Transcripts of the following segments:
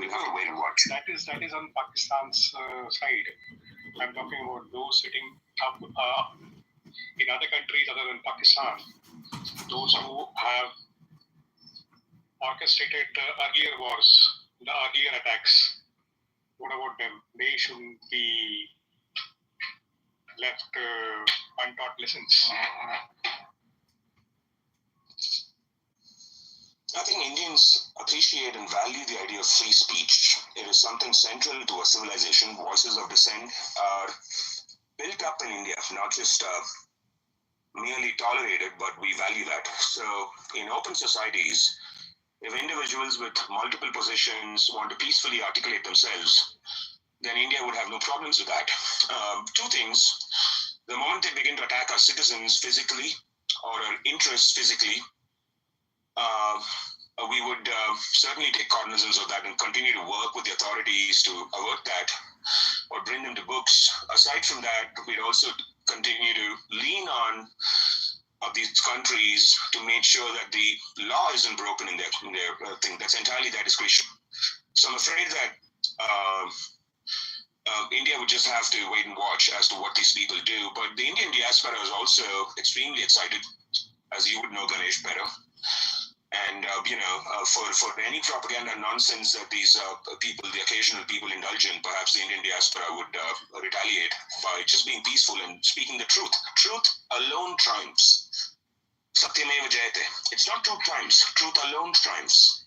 we'll have to wait and watch. That is on Pakistan's side. I'm talking about those sitting up in other countries other than Pakistan. Those who have orchestrated earlier wars, the earlier attacks. What about them? They shouldn't be left untaught lessons. I think Indians appreciate and value the idea of free speech. It is something central to our civilization. Voices of dissent are built up in India, not just merely tolerated, but we value that. So in open societies, if individuals with multiple positions want to peacefully articulate themselves, then India would have no problems with that. Two things. The moment they begin to attack our citizens physically or our interests physically, we would certainly take cognizance of that and continue to work with the authorities to avert that or bring them to books. Aside from that, we'd also continue to lean on these countries to make sure that the law isn't broken in their thing. That's entirely their discretion. So I'm afraid that India would just have to wait and watch as to what these people do. But the Indian diaspora is also extremely excited, as you would know, Ganesh, better. And, for any propaganda nonsense that these people, the occasional people indulge in, perhaps the Indian diaspora would retaliate by just being peaceful and speaking the truth. Truth alone triumphs. Satyameva Jayate. It's not two times. Truth alone triumphs.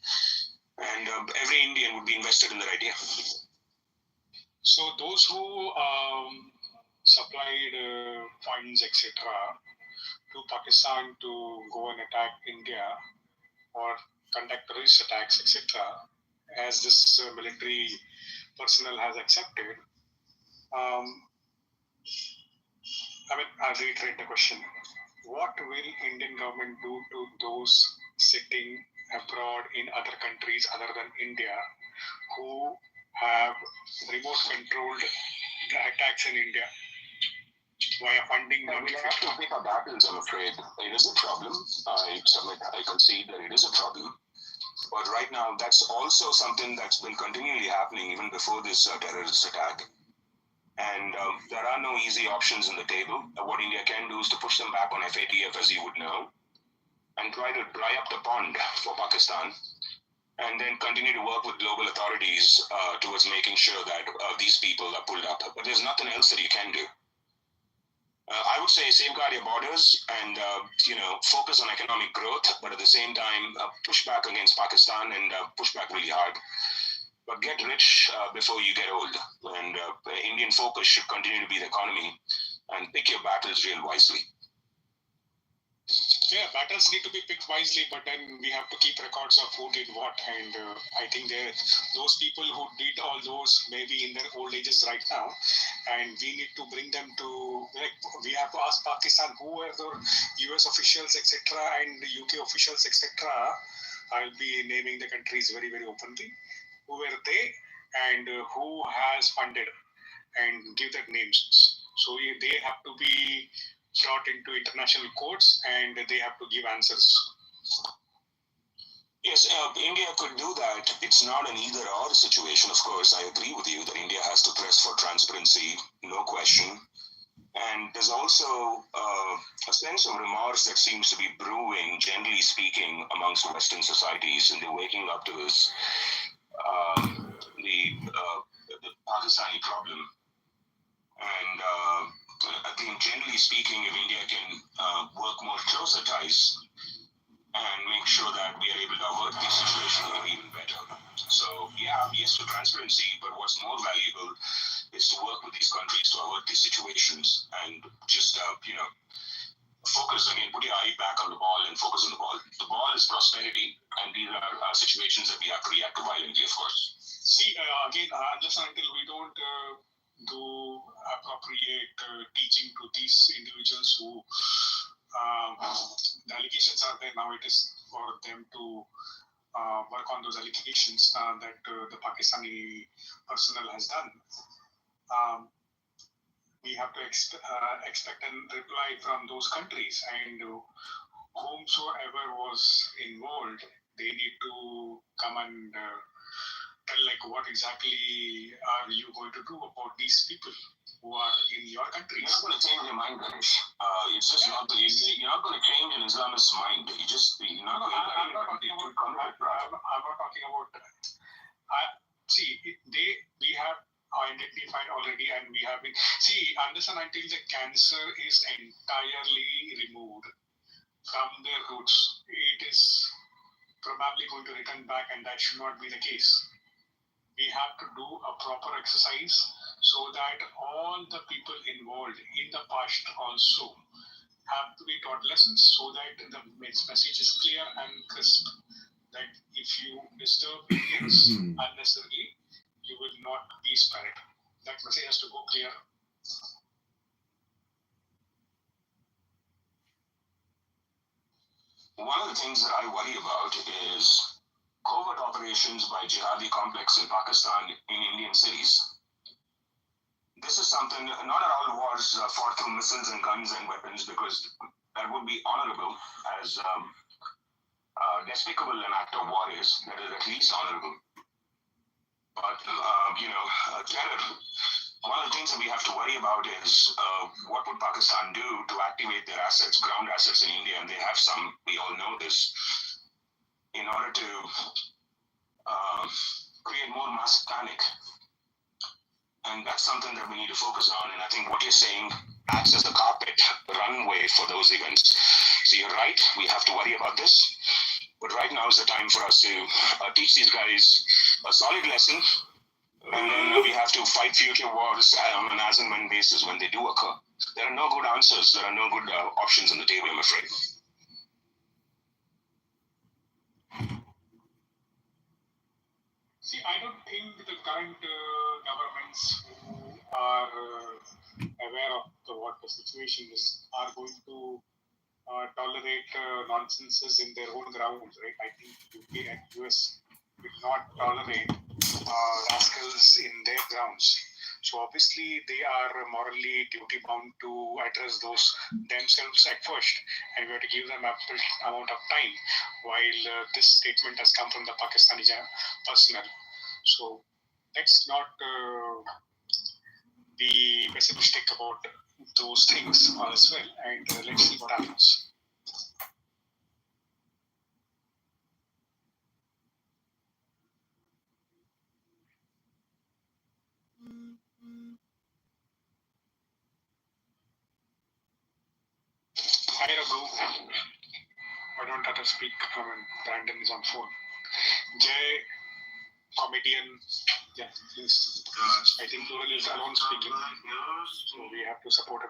And every Indian would be invested in that idea. So those who supplied funds, etc., to Pakistan to go and attack India or conduct terrorist attacks, etc., as this military personnel has accepted, I'll reiterate the question. What will Indian government do to those sitting abroad in other countries other than India who have remote controlled the attacks in India via funding? We have to pick our battles, I'm afraid. It is a problem. I concede that it is a problem. But right now, that's also something that's been continually happening even before this terrorist attack. And there are no easy options on the table. What India can do is to push them back on FATF, as you would know, and try to dry up the pond for Pakistan, and then continue to work with global authorities towards making sure that these people are pulled up. But there's nothing else that you can do. I would say safeguard your borders and, focus on economic growth, but at the same time, push back against Pakistan and push back really hard. But get rich before you get old. And Indian focus should continue to be the economy and pick your battles real wisely. Yeah, battles need to be picked wisely, but then we have to keep records of who did what. And I think those people who did all those maybe in their old ages right now, and we need to bring them to, we have to ask Pakistan who were the US officials, etc., and the UK officials, etc. I'll be naming the countries very, very openly. Who were they and who has funded, and give their names. So they have to be brought into international courts and they have to give answers. Yes, India could do that. It's not an either-or situation, of course. I agree with you that India has to press for transparency, no question. And there's also a sense of remorse that seems to be brewing, generally speaking, amongst Western societies, and they're waking up to this, the Pakistani problem. And I think, generally speaking, if India can work more closer ties and make sure that we are able to avert these situations, it'll be even better. So, yes to transparency, but what's more valuable is to work with these countries to avert these situations and just, focus again, put your eye back on the ball and focus on the ball. The ball is prosperity, and these are situations that we have to react to violently, of course. See, again, unless until we don't do appropriate teaching to these individuals who the allegations are there now, it is for them to work on those allegations that the Pakistani personnel has done. We have to expect a reply from those countries, and whomsoever was involved, they need to come and tell what exactly are you going to do about these people who are in your country? You're not going to change their mind, Ganesh. It's just not the you're not going to change an Islamist's mind. You're not going to. I'm not talking about. We have identified already, and we have been unless and until the cancer is entirely removed from their roots, it is probably going to return back, and that should not be the case. We have to do a proper exercise so that all the people involved in the past also have to be taught lessons so that the message is clear and crisp, that if you disturb Indians unnecessarily, you will not be spared. That message has to go clear. One of the things that I worry about is covert operations by jihadi complex in Pakistan in Indian cities. This is something, not all wars fought through missiles and guns and weapons, because that would be honorable, as despicable an act of war is. That is at least honorable. But, terror, one of the things that we have to worry about is what would Pakistan do to activate their assets, ground assets in India, and they have some, we all know this, in order to create more mass panic. And that's something that we need to focus on. And I think what you're saying acts as the carpet runway for those events. So you're right, we have to worry about this. But right now is the time for us to teach these guys a solid lesson. And then we have to fight future wars on an as and when basis when they do occur. There are no good answers. There are no good options on the table, I'm afraid. I don't think the current governments who are aware of what the situation is are going to tolerate nonsenses in their own grounds, right? I think UK and US will not tolerate rascals in their grounds. So obviously they are morally duty bound to address those themselves at first, and we have to give them ample amount of time. While this statement has come from the Pakistani personnel, so let's not be pessimistic about those things as well, and let's see what happens. Hi Raghu, I don't have to speak. Brandon is on phone. Jay, comedian, yeah, please. I think Plural is alone speaking, so we have to support him.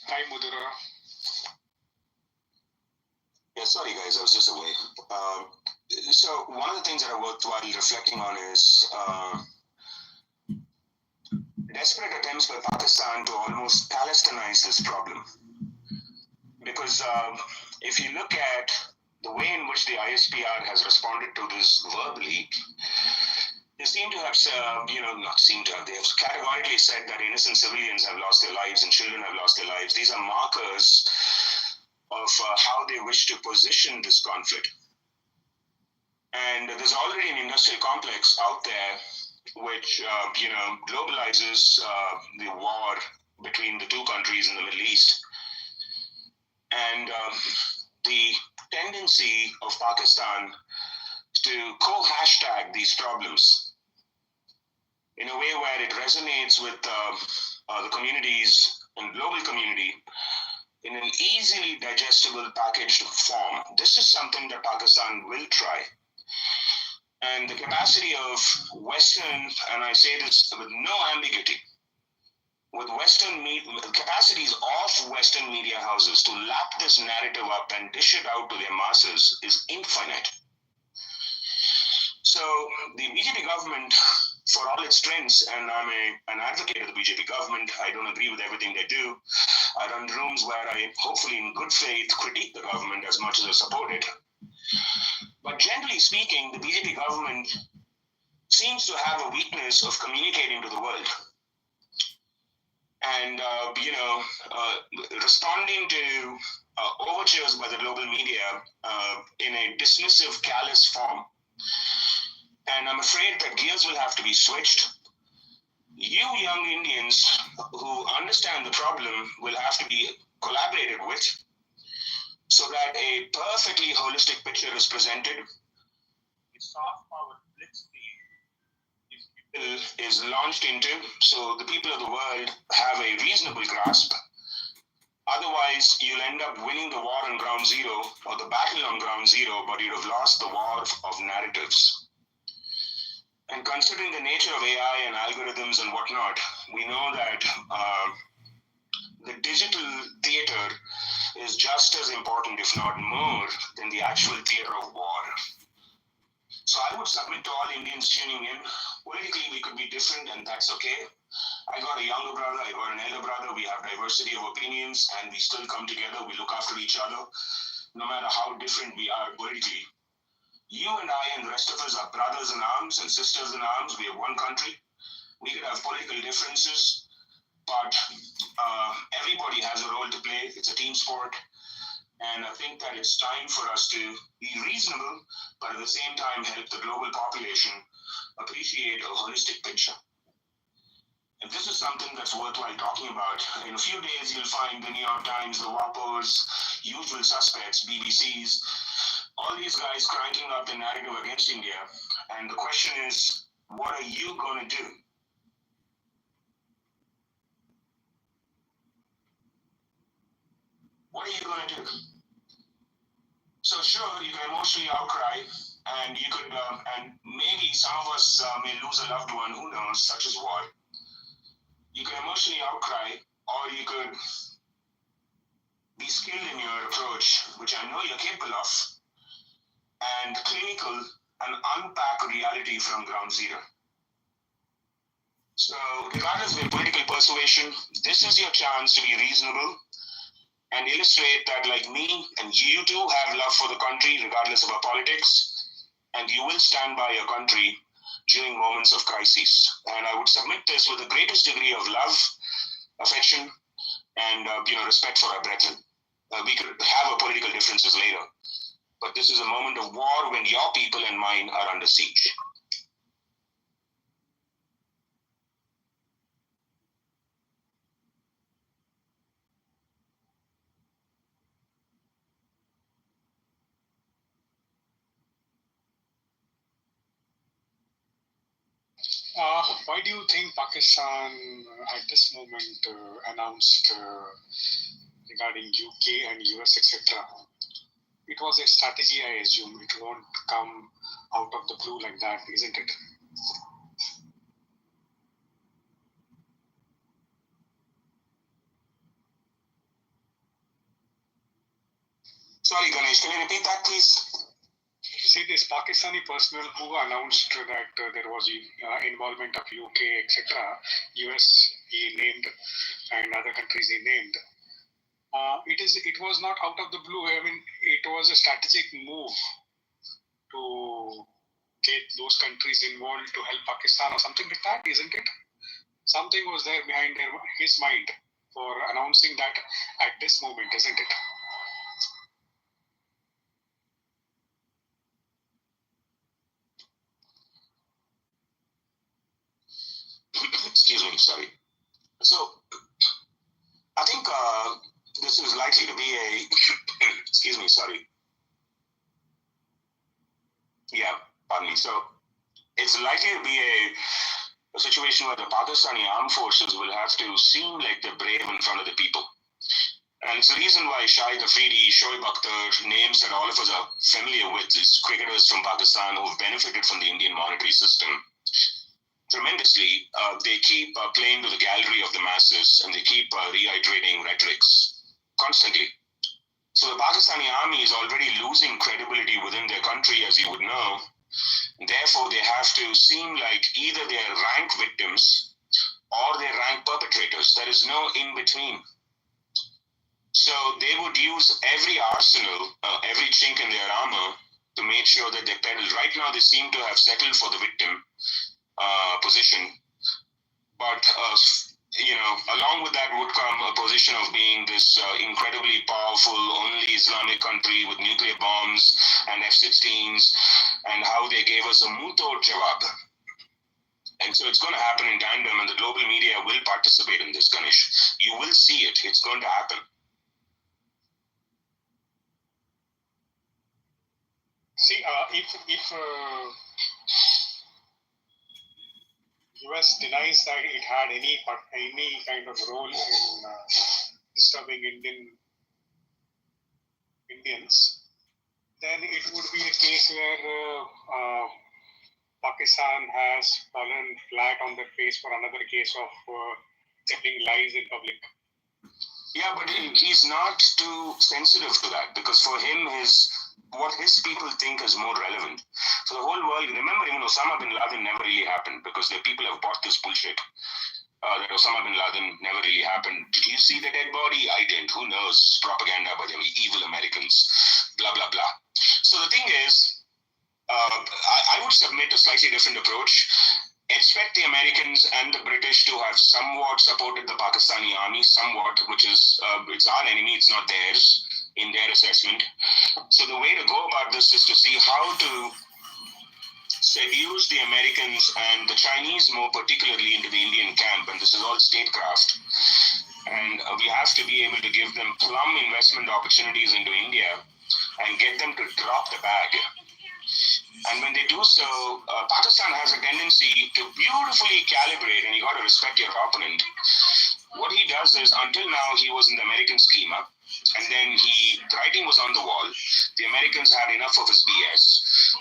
Hi Mudura. Yeah, sorry guys, I was just away. So one of the things that are worthwhile reflecting on is desperate attempts by Pakistan to almost Palestinize this problem. Because if you look at the way in which the ISPR has responded to this verbally, they seem to have, they have categorically said that innocent civilians have lost their lives and children have lost their lives. These are markers of how they wish to position this conflict. And there's already an industrial complex out there which, globalizes the war between the two countries in the Middle East. And the tendency of Pakistan to co-hashtag these problems in a way where it resonates with the communities and global community in an easily digestible packaged form. This is something that Pakistan will try. And the capacity of Western, and I say this with no ambiguity, with capacities of Western media houses to lap this narrative up and dish it out to their masses is infinite. So the BJP government, for all its strengths, and I'm an advocate of the BJP government, I don't agree with everything they do. I run rooms where I, hopefully in good faith, critique the government as much as I support it. But generally speaking, the BJP government seems to have a weakness of communicating to the world. responding to overtures by the global media in a dismissive, callous form. And I'm afraid that gears will have to be switched. You young Indians who understand the problem will have to be collaborated with so that a perfectly holistic picture is presented. The soft power blitzkrieg is launched into, so the people of the world have a reasonable grasp. Otherwise, you'll end up winning the war on ground zero or the battle on ground zero, but you'd have lost the war of narratives. And considering the nature of AI and algorithms and whatnot, we know that the digital theater is just as important, if not more, than the actual theater of war. So I would submit to all Indians tuning in, politically we could be different and that's okay. I got a younger brother, I got an elder brother, we have diversity of opinions and we still come together, we look after each other, no matter how different we are politically. You and I and the rest of us are brothers in arms and sisters in arms. We are one country. We could have political differences, but everybody has a role to play. It's a team sport. And I think that it's time for us to be reasonable, but at the same time help the global population appreciate a holistic picture. And this is something that's worthwhile talking about. In a few days, you'll find the New York Times, the WAPOs, usual suspects, BBCs, all these guys cranking up the narrative against India. And the question is, what are you going to do? What are you going to do? So sure, you can emotionally outcry, and you could, and maybe some of us may lose a loved one, who knows, such as war. You can emotionally outcry, or you could be skilled in your approach, which I know you're capable of, and clinical and unpack reality from ground zero. So regardless of your political persuasion, this is your chance to be reasonable and illustrate that like me and you too have love for the country regardless of our politics, and you will stand by your country during moments of crisis. And I would submit this with the greatest degree of love, affection, and respect for our brethren. We could have our political differences later, but this is a moment of war when your people and mine are under siege. Why do you think Pakistan at this moment announced regarding UK and US, etc.? It was a strategy, I assume. It won't come out of the blue like that, isn't it? Sorry, Ganesh, can you repeat that, please? See, this Pakistani personnel who announced that there was involvement of UK, etc., US he named, and other countries he named. It was not out of the blue. I mean, it was a strategic move to get those countries involved to help Pakistan or something like that, isn't it? Something was there behind his mind for announcing that at this moment, isn't it? Excuse me, sorry. So, I think this is likely to be a, excuse me, sorry. Yeah, pardon me. So, it's likely to be a situation where the Pakistani armed forces will have to seem like they're brave in front of the people. And it's the reason why Shahid Afridi, Shoaib Akhtar, names that all of us are familiar with, these cricketers from Pakistan who have benefited from the Indian monetary system tremendously. They keep playing to the gallery of the masses and they keep reiterating rhetorics constantly. So the Pakistani army is already losing credibility within their country, as you would know. Therefore, they have to seem like either they're rank victims or they're rank perpetrators. There is no in between. So they would use every arsenal, every chink in their armor to make sure that they peddle. Right now, they seem to have settled for the victim position. But, along with that would come a position of being this incredibly powerful, only Islamic country with nuclear bombs and F-16s, and how they gave us a muto jawab. And so it's going to happen in tandem, and the global media will participate in this, Ganesh. You will see it. It's going to happen. See, if US denies that it had any kind of role in disturbing Indians, then it would be a case where Pakistan has fallen flat on their face for another case of telling lies in public. Yeah, but he's not too sensitive to that, because for him, what his people think is more relevant. For the whole world, remember, even Osama bin Laden never really happened, because the people have bought this bullshit. That Osama bin Laden never really happened. Did you see the dead body? I didn't. Who knows? It's propaganda by the evil Americans. Blah, blah, blah. So the thing is, I would submit a slightly different approach. Expect the Americans and the British to have somewhat supported the Pakistani army, somewhat, which is, it's our enemy, it's not theirs, in their assessment. So the way to go about this is to see how to seduce the Americans and the Chinese more particularly into the Indian camp, and this is all statecraft. And we have to be able to give them plum investment opportunities into India and get them to drop the bag. And when they do so, Pakistan has a tendency to beautifully calibrate, and you got to respect your opponent. What he does is, until now, he was in the American schema, and then the writing was on the wall. The Americans had enough of his BS,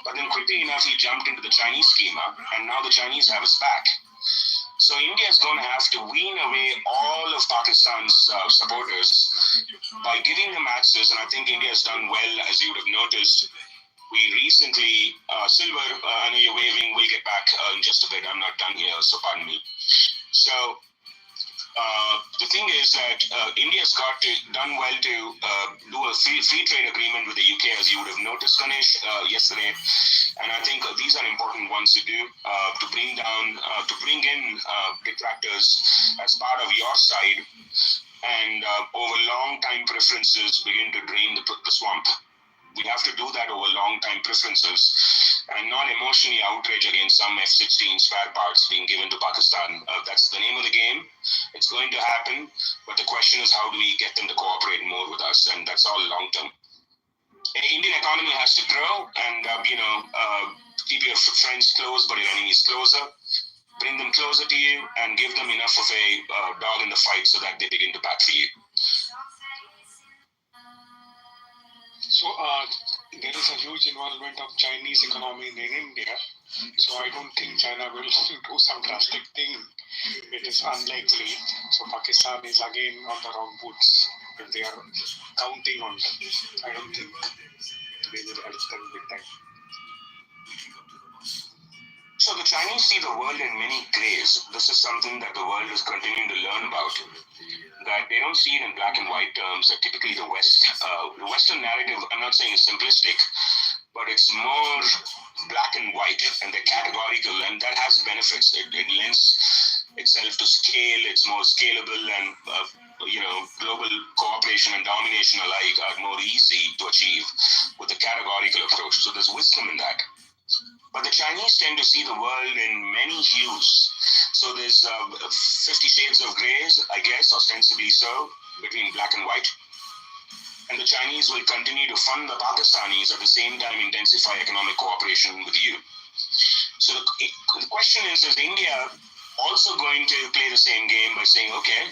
but then quickly enough, he jumped into the Chinese schema, and now the Chinese have his back. So India is going to have to wean away all of Pakistan's supporters by giving them access, and I think India has done well, as you would have noticed. We recently, Silver, I know you're waving, we'll get back in just a bit. I'm not done here, so pardon me. So the thing is that India's done well to do a free trade agreement with the UK, as you would have noticed, Ganesh, yesterday. And I think these are important ones to do, to bring in detractors as part of your side, and over long time preferences begin to drain the swamp. We have to do that over long-time preferences and not emotionally outrage against some F-16 spare parts being given to Pakistan. That's the name of the game. It's going to happen, but the question is, how do we get them to cooperate more with us? And that's all long-term. The Indian economy has to grow, and keep your friends close, but your enemies closer. Bring them closer to you, and give them enough of a dog in the fight so that they begin to back for you. So there is a huge involvement of Chinese economy in India. So I don't think China will do some drastic thing. It is unlikely. So Pakistan is again on the wrong boots if they are counting on them. I don't think they will help them big time. So the Chinese see the world in many grays. This is something that the world is continuing to learn about. That they don't see it in black and white terms. That typically the Western narrative, I'm not saying is simplistic, but it's more black and white, and they're categorical, and that has benefits. It lends itself to scale. It's more scalable, and global cooperation and domination alike are more easy to achieve with the categorical approach. So there's wisdom in that. But the Chinese tend to see the world in many hues. So there's 50 shades of grays, I guess, ostensibly so, between black and white. And the Chinese will continue to fund the Pakistanis, at the same time intensify economic cooperation with you. So the question is India also going to play the same game by saying, okay,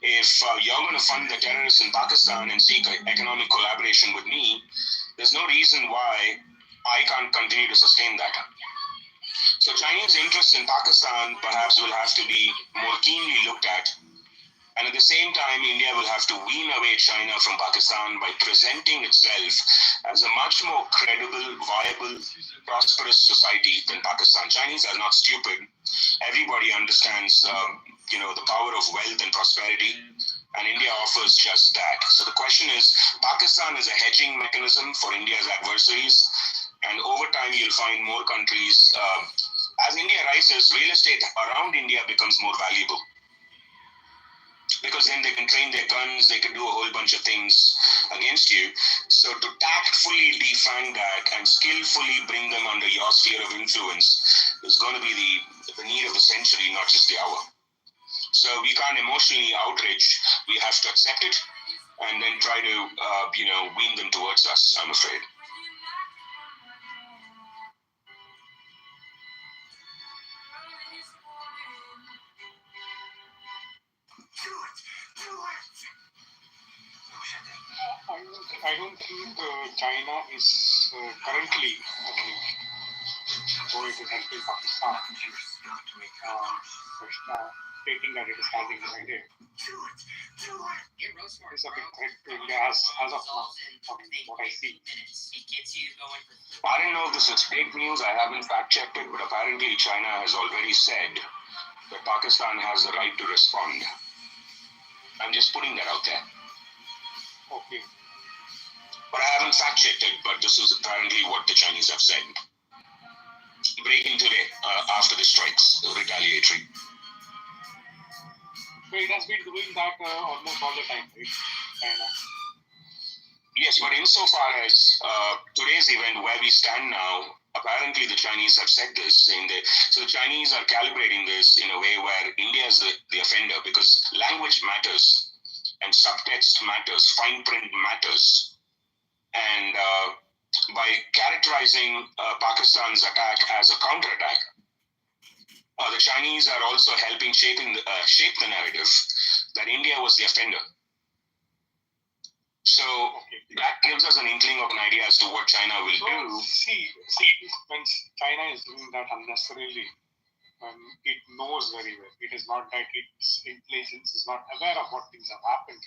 if you're going to fund the terrorists in Pakistan and seek economic collaboration with me, there's no reason why I can't continue to sustain that. So Chinese interests in Pakistan perhaps will have to be more keenly looked at. And at the same time, India will have to wean away China from Pakistan by presenting itself as a much more credible, viable, prosperous society than Pakistan. Chinese are not stupid. Everybody understands, the power of wealth and prosperity. And India offers just that. So the question is, Pakistan is a hedging mechanism for India's adversaries. And over time, you'll find more countries. As India rises, real estate around India becomes more valuable. because then they can train their guns, they can do a whole bunch of things against you. So to tactfully defang that and skillfully bring them under your sphere of influence is going to be the need of the century, not just the hour. So we can't emotionally outrage. We have to accept it and then try to, wean them towards us, I'm afraid. I don't think China is currently, though it is helping Pakistan, stating that it is standing behind it. It's a big threat to India as of now, from what I see. I don't know if this is fake news. I haven't fact checked it, but apparently China has already said that Pakistan has the right to respond. I'm just putting that out there. Okay. But I haven't fact checked it, but this is apparently what the Chinese have said. Breaking today after the strikes, retaliatory. So it has been doing that almost all the time, right? China. Yes, but insofar as today's event, where we stand now, apparently the Chinese have said this, saying that, so the Chinese are calibrating this in a way where India is the offender, because language matters and subtext matters, fine print matters. And by characterizing Pakistan's attack as a counterattack, the Chinese are also helping shape the narrative that India was the offender. So that gives us an inkling of an idea as to what China will do. See, when China is doing that unnecessarily, it knows very well. It is not that its intelligence is not aware of what things have happened.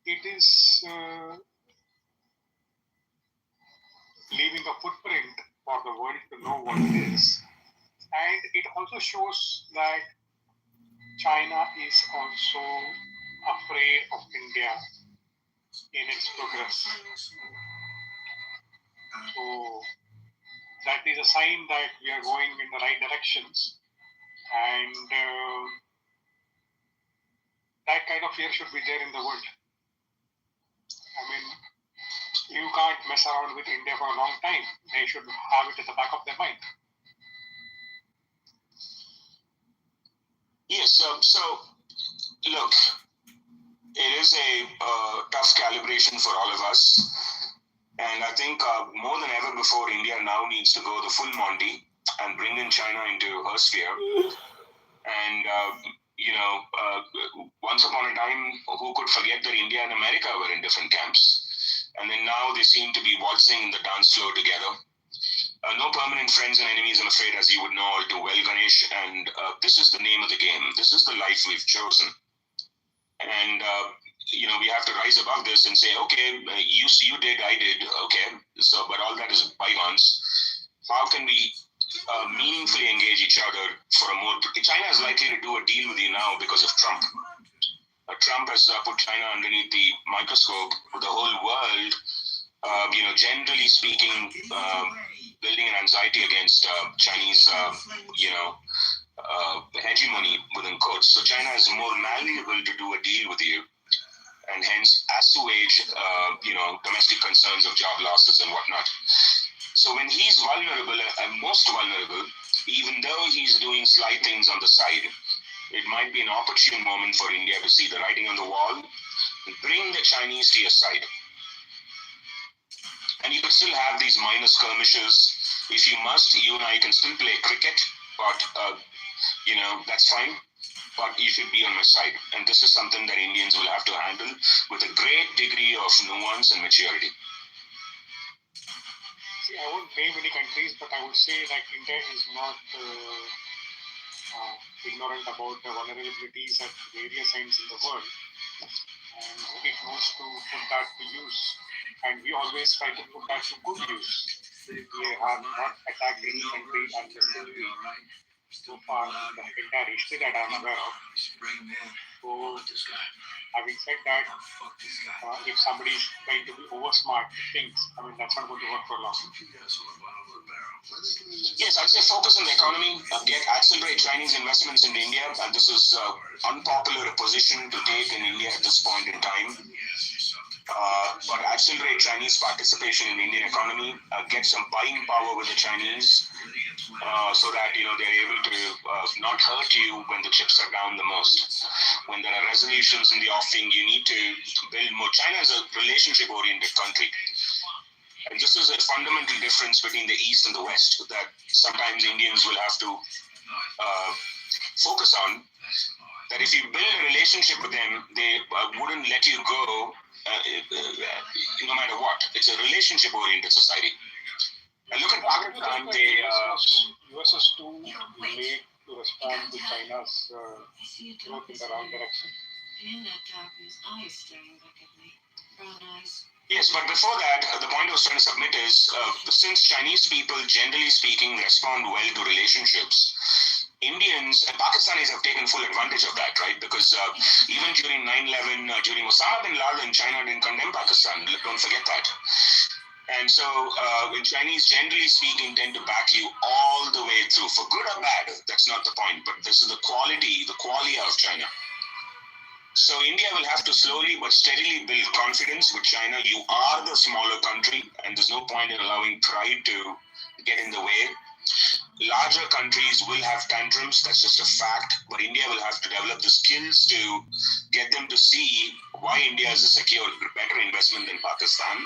It is leaving a footprint for the world to know what it is. And it also shows that China is also afraid of India in its progress. So that is a sign that we are going in the right directions. And that kind of fear should be there in the world. I mean, you can't mess around with India for a long time. They should have it at the back of their mind. Yes, so look, it is a tough calibration for all of us. And I think more than ever before, India now needs to go the full Monty and bring in China into her sphere. And, once upon a time, who could forget that India and America were in different camps? And then now they seem to be waltzing in the dance floor together. No permanent friends and enemies, I'm afraid, as you would know all too well, Ganesh. And this is the name of the game. This is the life we've chosen. And, we have to rise above this and say, okay, you did, I did, okay. So, but all that is bygones. How can we meaningfully engage each other for a more... China is likely to do a deal with you now because of Trump. Trump has put China underneath the microscope with the whole world, generally speaking, building an anxiety against Chinese, hegemony within quotes. So China is more malleable to do a deal with you, and hence assuage, domestic concerns of job losses and whatnot. So when he's vulnerable, and most vulnerable, even though he's doing sly things on the side, it might be an opportune moment for India to see the writing on the wall and bring the Chinese to your side. And you could still have these minor skirmishes. If you must, you and I can still play cricket, but, that's fine. But you should be on my side. And this is something that Indians will have to handle with a great degree of nuance and maturity. See, I won't name any countries, but I would say that India is not ignorant about the vulnerabilities at various ends in the world. And it knows to put that to use. And we always try to put that to good use. We have not attacked any country unnecessarily. so far in the entire history that I'm aware of. So, having said that, if somebody is trying to be over smart things, that's not going to work for long. Yes, I'd say focus on the economy, accelerate Chinese investments into India, and this is unpopular position to take in India at this point in time. But accelerate Chinese participation in the Indian economy, get some buying power with the Chinese, so that they're able to not hurt you when the chips are down the most. When there are resolutions in the offing, you need to build more. China is a relationship-oriented country. And this is a fundamental difference between the East and the West that sometimes Indians will have to focus on. That if you build a relationship with them, they wouldn't let you go no matter what. It's a relationship-oriented society. And look at Pakistan. US is too late to respond to China's growth in the wrong direction. Yes, but before that, the point I was trying to submit is, since Chinese people, generally speaking, respond well to relationships, Indians and Pakistanis have taken full advantage of that, right? Because even during 9/11, during Osama bin Laden, China didn't condemn Pakistan. Don't forget that. And so, when Chinese, generally speaking, tend to back you all the way through, for good or bad. That's not the point, but this is the qualia of China. So India will have to slowly but steadily build confidence with China. You are the smaller country, and there's no point in allowing pride to get in the way. Larger countries will have tantrums, that's just a fact, but India will have to develop the skills to get them to see why India is a secure, better investment than Pakistan,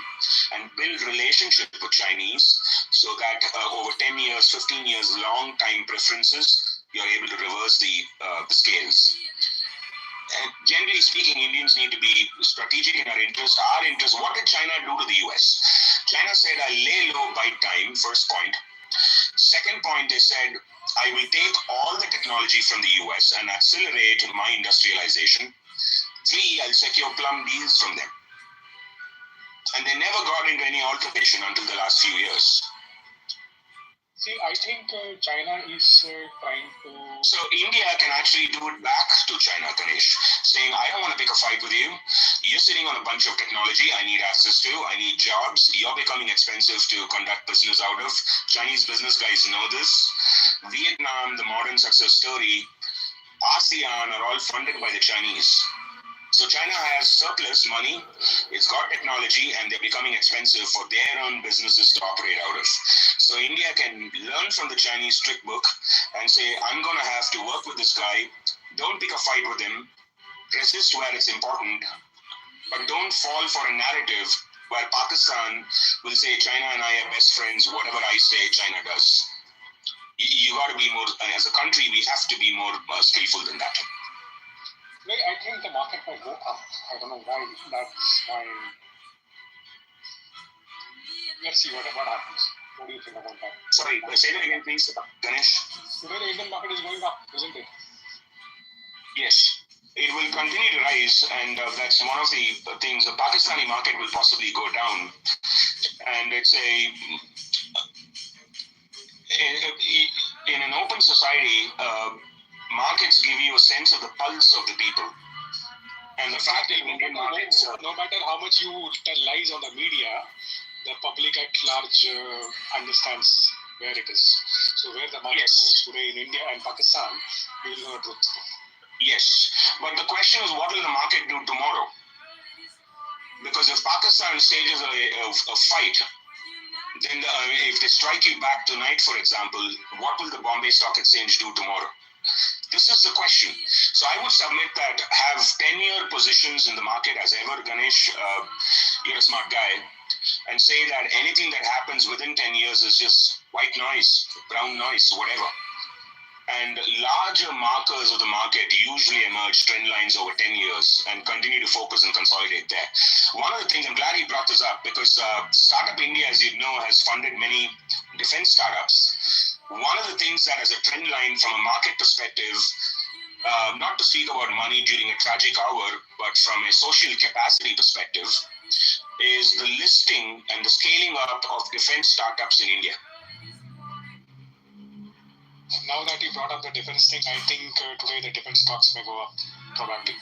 and build relationship with Chinese so that over 10 years, 15 years, long time preferences, you're able to reverse the scales. And generally speaking, Indians need to be strategic in our interest. Our interest, what did China do to the US? China said, I'll lay low, buy time, first point. Second point, they said, I will take all the technology from the US and accelerate my industrialization. 3, I'll secure plum deals from them. And they never got into any altercation until the last few years. See, I think China is trying to... So India can actually do it back to China, Ganesh, saying, I don't want to pick a fight with you. You're sitting on a bunch of technology I need access to. I need jobs. You're becoming expensive to conduct business out of. Chinese business guys know this. Vietnam, the modern success story, ASEAN are all funded by the Chinese. So China has surplus money, it's got technology, and they're becoming expensive for their own businesses to operate out of. So India can learn from the Chinese trick book and say, I'm going to have to work with this guy. Don't pick a fight with him. Resist where it's important, but don't fall for a narrative where Pakistan will say China and I are best friends, whatever I say China does. You got to be more, as a country, we have to be more skillful than that. Well, I think the market might go up. I don't know why. That's my... Let's see what happens. What do you think about that? Sorry, say that again, please, Ganesh. Today the Indian market is going up, isn't it? Yes. It will continue to rise, and that's one of the things. The Pakistani market will possibly go down. And it's in an open society, markets give you a sense of the pulse of the people. And the fact that Indian markets... No matter how much you tell lies on the media, the public at large understands where it is. So where the market goes today in India and Pakistan, we will know the truth. Yes. But the question is, what will the market do tomorrow? Because if Pakistan stages a fight, then if they strike you back tonight, for example, what will the Bombay Stock Exchange do tomorrow? This is the question. So I would submit that have 10-year positions in the market as ever, Ganesh, you're a smart guy, and say that anything that happens within 10 years is just white noise, brown noise, whatever. And larger markers of the market usually emerge trend lines over 10 years and continue to focus and consolidate there. One of the things, I'm glad you brought this up, because Startup India, as you know, has funded many defense startups. One of the things that as a trend line from a market perspective, not to speak about money during a tragic hour, but from a social capacity perspective, is the listing and the scaling up of defense startups in India. Now that you brought up the defense thing, I think today the defense stocks may go up, probably.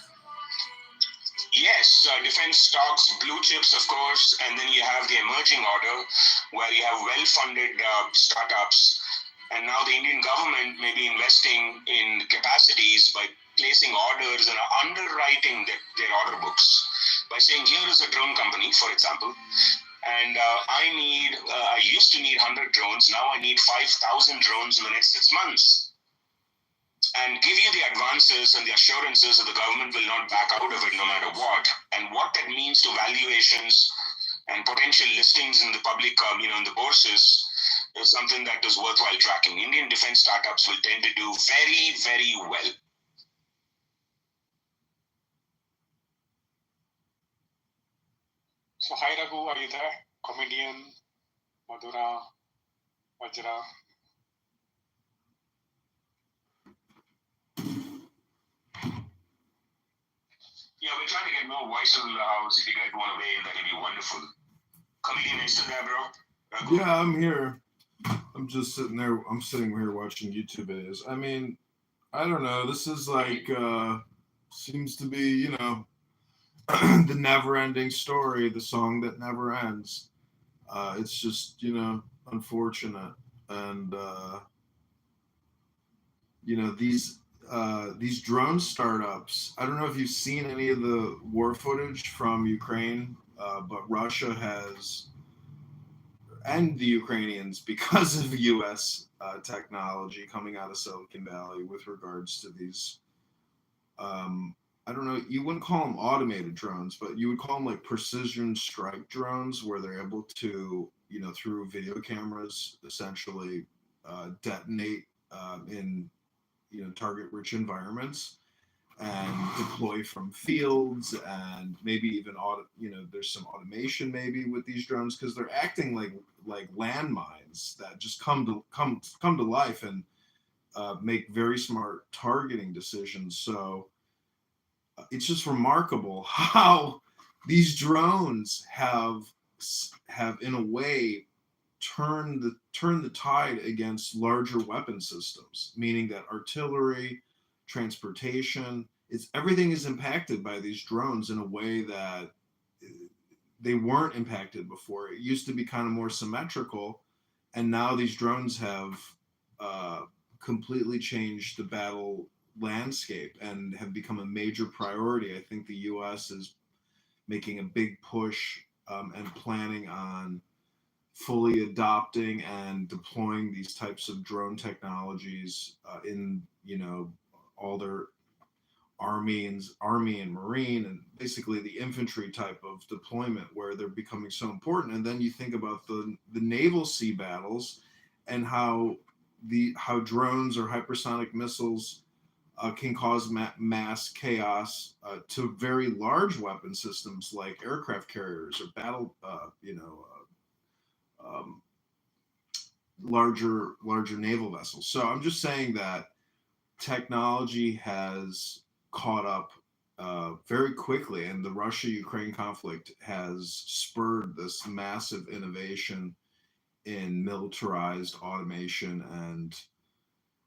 Yes, defense stocks, blue chips, of course, and then you have the emerging order where you have well-funded startups, and now the Indian government may be investing in capacities by placing orders and underwriting their order books by saying, here is a drone company, for example, and I used to need 100 drones, now I need 5,000 drones in the next 6 months, and give you the advances and the assurances that the government will not back out of it no matter what, and what that means to valuations and potential listings in the public, in the bourses, is something that is worthwhile tracking. Indian defense startups will tend to do very, very well. So, hi Raghu, are you there? Comedian, Madhura, Vajra. Yeah, we're trying to get more voices in the house. If you guys want to weigh in, that'd be wonderful. Comedian, are you still there, bro? Raghu? Yeah, I'm here. I'm just sitting there. I'm sitting here watching YouTube videos. I mean, I don't know. This is like seems to be, the never-ending story, the song that never ends. It's just, unfortunate, and these drone startups. I don't know if you've seen any of the war footage from Ukraine, but Russia has, and the Ukrainians, because of U.S. Technology coming out of Silicon Valley with regards to these. I don't know, you wouldn't call them automated drones, but you would call them like precision strike drones, where they're able to, through video cameras, essentially detonate in, target-rich environments and deploy from fields, and maybe even there's some automation maybe with these drones, because they're acting like landmines that just come to life and make very smart targeting decisions. So it's just remarkable how these drones have in a way turned the tide against larger weapon systems, meaning that artillery, transportation, everything is impacted by these drones in a way that they weren't impacted before. It used to be kind of more symmetrical, and now these drones have completely changed the battle landscape and have become a major priority. I think the U.S. is making a big push and planning on fully adopting and deploying these types of drone technologies in all their army and marine, and basically the infantry type of deployment, where they're becoming so important. And then you think about the naval sea battles and how drones or hypersonic missiles can cause mass chaos to very large weapon systems like aircraft carriers or battle, larger naval vessels. So I'm just saying that technology has caught up very quickly, and the Russia-Ukraine conflict has spurred this massive innovation in militarized automation and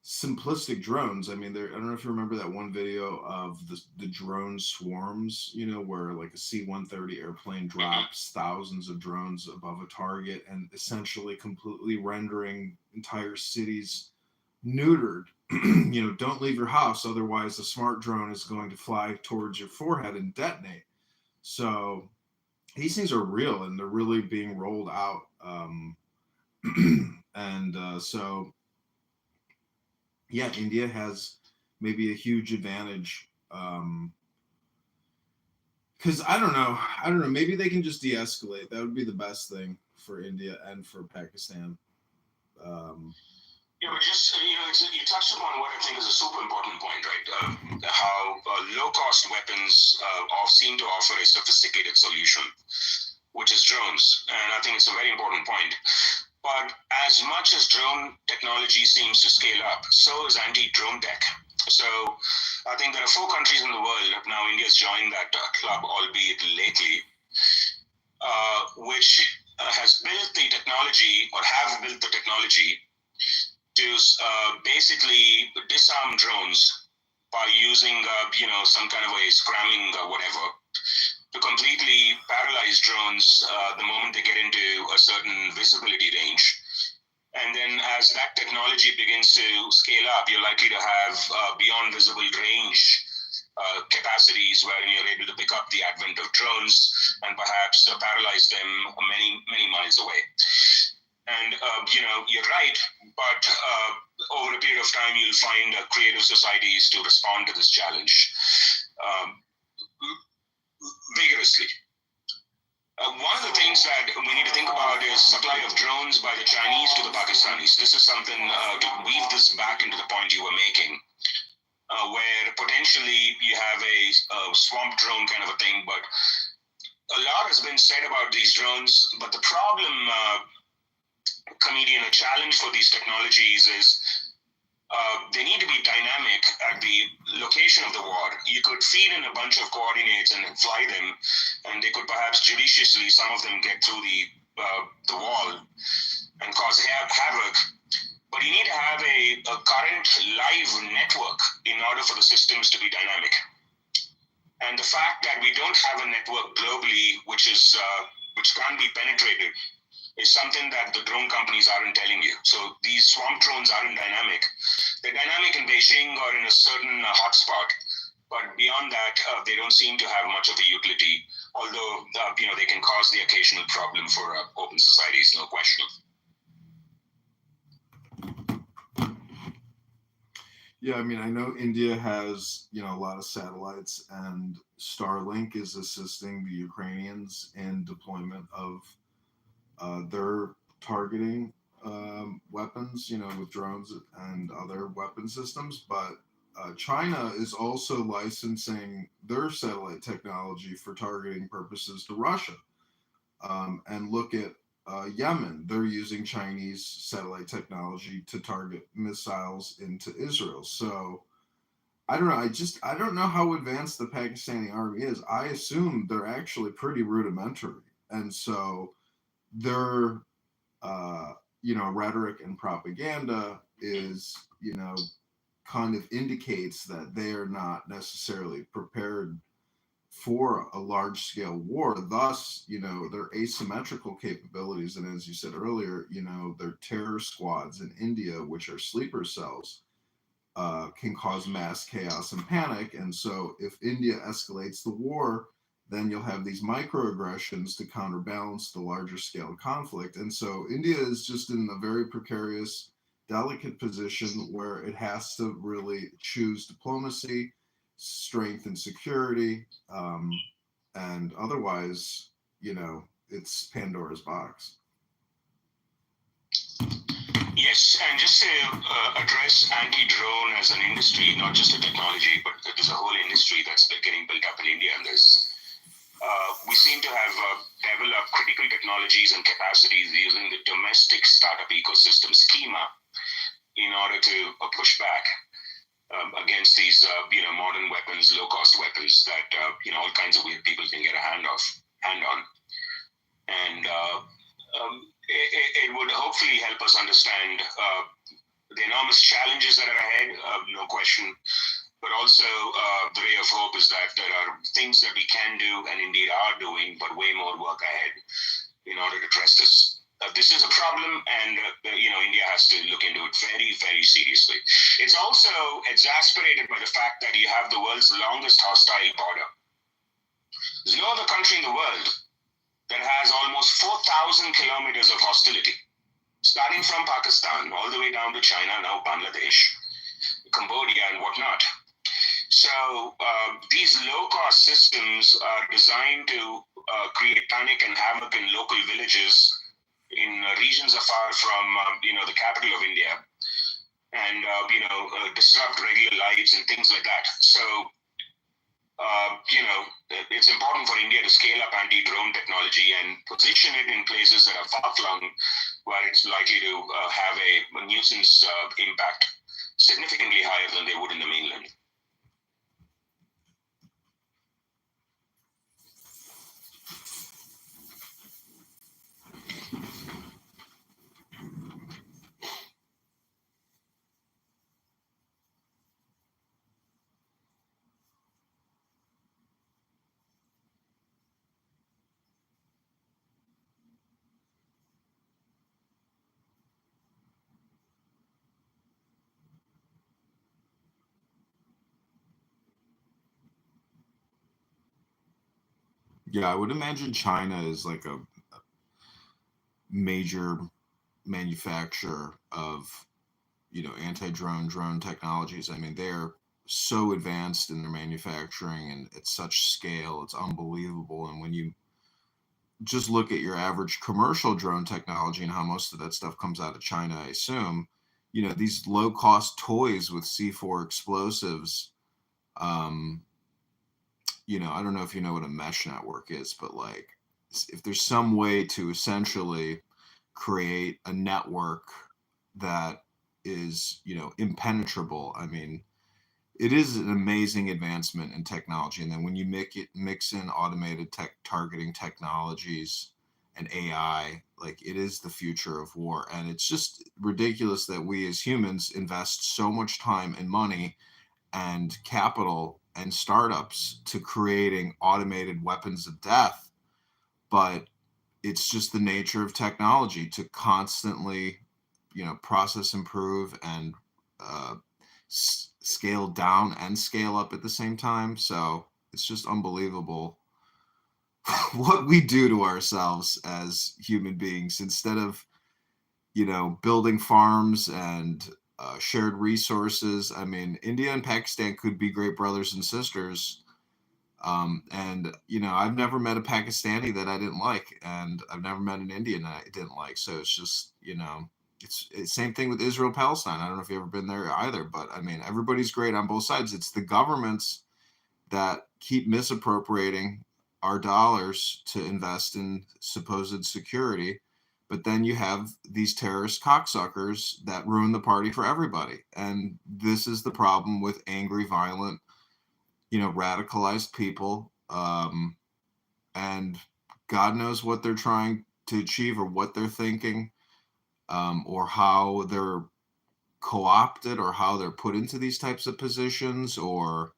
simplistic drones. I mean, I don't know if you remember that one video of the drone swarms, where like a C-130 airplane drops thousands of drones above a target and essentially completely rendering entire cities neutered. Don't leave your house, otherwise the smart drone is going to fly towards your forehead and detonate. So these things are real, and they're really being rolled out. So yeah, India has maybe a huge advantage, because I don't know, maybe they can just de-escalate. That would be the best thing for India and for Pakistan. Yeah, but just you touched upon what I think is a super important point, right? How low-cost weapons seem to offer a sophisticated solution, which is drones, and I think it's a very important point. But as much as drone technology seems to scale up, so is anti-drone tech. So I think there are 4 countries in the world now. India's joined that club, albeit lately, which has built the technology or have built the technology to to basically disarm drones by using, some kind of a scramming whatever, to completely paralyze drones the moment they get into a certain visibility range. And then as that technology begins to scale up, you're likely to have beyond visible range capacities where you're able to pick up the advent of drones and perhaps paralyze them many, many miles away. And, you're right, but over a period of time, you'll find creative societies to respond to this challenge vigorously. One of the things that we need to think about is supply of drones by the Chinese to the Pakistanis. This is something to weave this back into the point you were making, where potentially you have a swamp drone kind of a thing, but a lot has been said about these drones. But the problem, comedian, a challenge for these technologies is they need to be dynamic at the location of the war. You could feed in a bunch of coordinates and fly them, and they could perhaps judiciously, some of them, get through the wall and cause havoc. But you need to have a current live network in order for the systems to be dynamic. And the fact that we don't have a network globally, which can't be penetrated, is something that the drone companies aren't telling you. So these swamp drones aren't dynamic. They're dynamic in Beijing or in a certain hotspot, but beyond that, they don't seem to have much of a utility, although they can cause the occasional problem for open societies, no question. Yeah, I mean, I know India has, a lot of satellites, and Starlink is assisting the Ukrainians in deployment of their targeting weapons, with drones and other weapon systems. But China is also licensing their satellite technology for targeting purposes to Russia. And look at Yemen. They're using Chinese satellite technology to target missiles into Israel. So I don't know. I don't know how advanced the Pakistani army is. I assume they're actually pretty rudimentary. And so their rhetoric and propaganda is, kind of indicates that they are not necessarily prepared for a large scale war. Thus, their asymmetrical capabilities, and as you said earlier, their terror squads in India, which are sleeper cells, can cause mass chaos and panic. And so if India escalates the war, then you'll have these microaggressions to counterbalance the larger scale conflict. And so India is just in a very precarious, delicate position where it has to really choose diplomacy, strength, and security. And otherwise, it's Pandora's box. Yes, and just to address anti-drone as an industry, not just a technology, but there's a whole industry that's getting built up in India on this. We seem to have developed critical technologies and capacities using the domestic startup ecosystem schema in order to push back against these, modern weapons, low-cost weapons that, all kinds of weird people can get a hand on. And it would hopefully help us understand the enormous challenges that are ahead, no question. But also the ray of hope is that there are things that we can do and indeed are doing, but way more work ahead in order to address this. This is a problem, and India has to look into it very, very seriously. It's also exasperated by the fact that you have the world's longest hostile border. There's no other country in the world that has almost 4,000 kilometers of hostility, starting from Pakistan all the way down to China, now Bangladesh, Cambodia, and whatnot. So these low-cost systems are designed to create panic and havoc in local villages in regions afar from, the capital of India, and, disrupt regular lives and things like that. So, it's important for India to scale up anti-drone technology and position it in places that are far-flung, where it's likely to have a nuisance impact significantly higher than they would in the mainland. Yeah, I would imagine China is like a major manufacturer of, anti-drone technologies. I mean, they're so advanced in their manufacturing and at such scale, it's unbelievable. And when you just look at your average commercial drone technology and how most of that stuff comes out of China, I assume, these low cost toys with C4 explosives, um, I don't know if you know what a mesh network is, but like if there's some way to essentially create a network that is, impenetrable, I mean, it is an amazing advancement in technology. And then when you mix in automated targeting technologies and AI, like it is the future of war. And it's just ridiculous that we as humans invest so much time and money and capital and startups to creating automated weapons of death. But it's just the nature of technology to constantly, process, improve, and uh, scale down and scale up at the same time. So it's just unbelievable what we do to ourselves as human beings instead of, building farms and shared resources. I mean, India and Pakistan could be great brothers and sisters. And I've never met a Pakistani that I didn't like, and I've never met an Indian that I didn't like. So it's just, it's same thing with Israel Palestine. I don't know if you've ever been there either, but I mean, everybody's great on both sides. It's the governments that keep misappropriating our dollars to invest in supposed security. But then you have these terrorist cocksuckers that ruin the party for everybody. And this is the problem with angry, violent, radicalized people. And God knows what they're trying to achieve or what they're thinking, or how they're co-opted or how they're put into these types of positions, or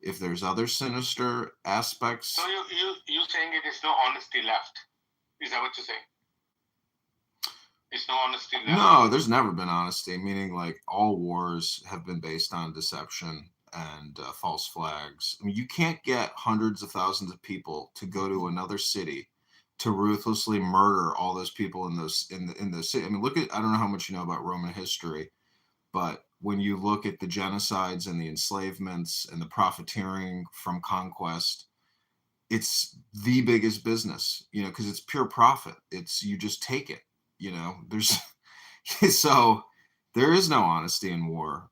if there's other sinister aspects. So you saying it is no honesty left? Is that what you're saying? It's no honesty left? No, there's never been honesty, meaning like all wars have been based on deception and false flags. I mean, you can't get hundreds of thousands of people to go to another city to ruthlessly murder all those people in the city. I mean, I don't know how much you know about Roman history, but when you look at the genocides and the enslavements and the profiteering from conquest, it's the biggest business, because it's pure profit. It's, you just take it, there's so there is no honesty in war.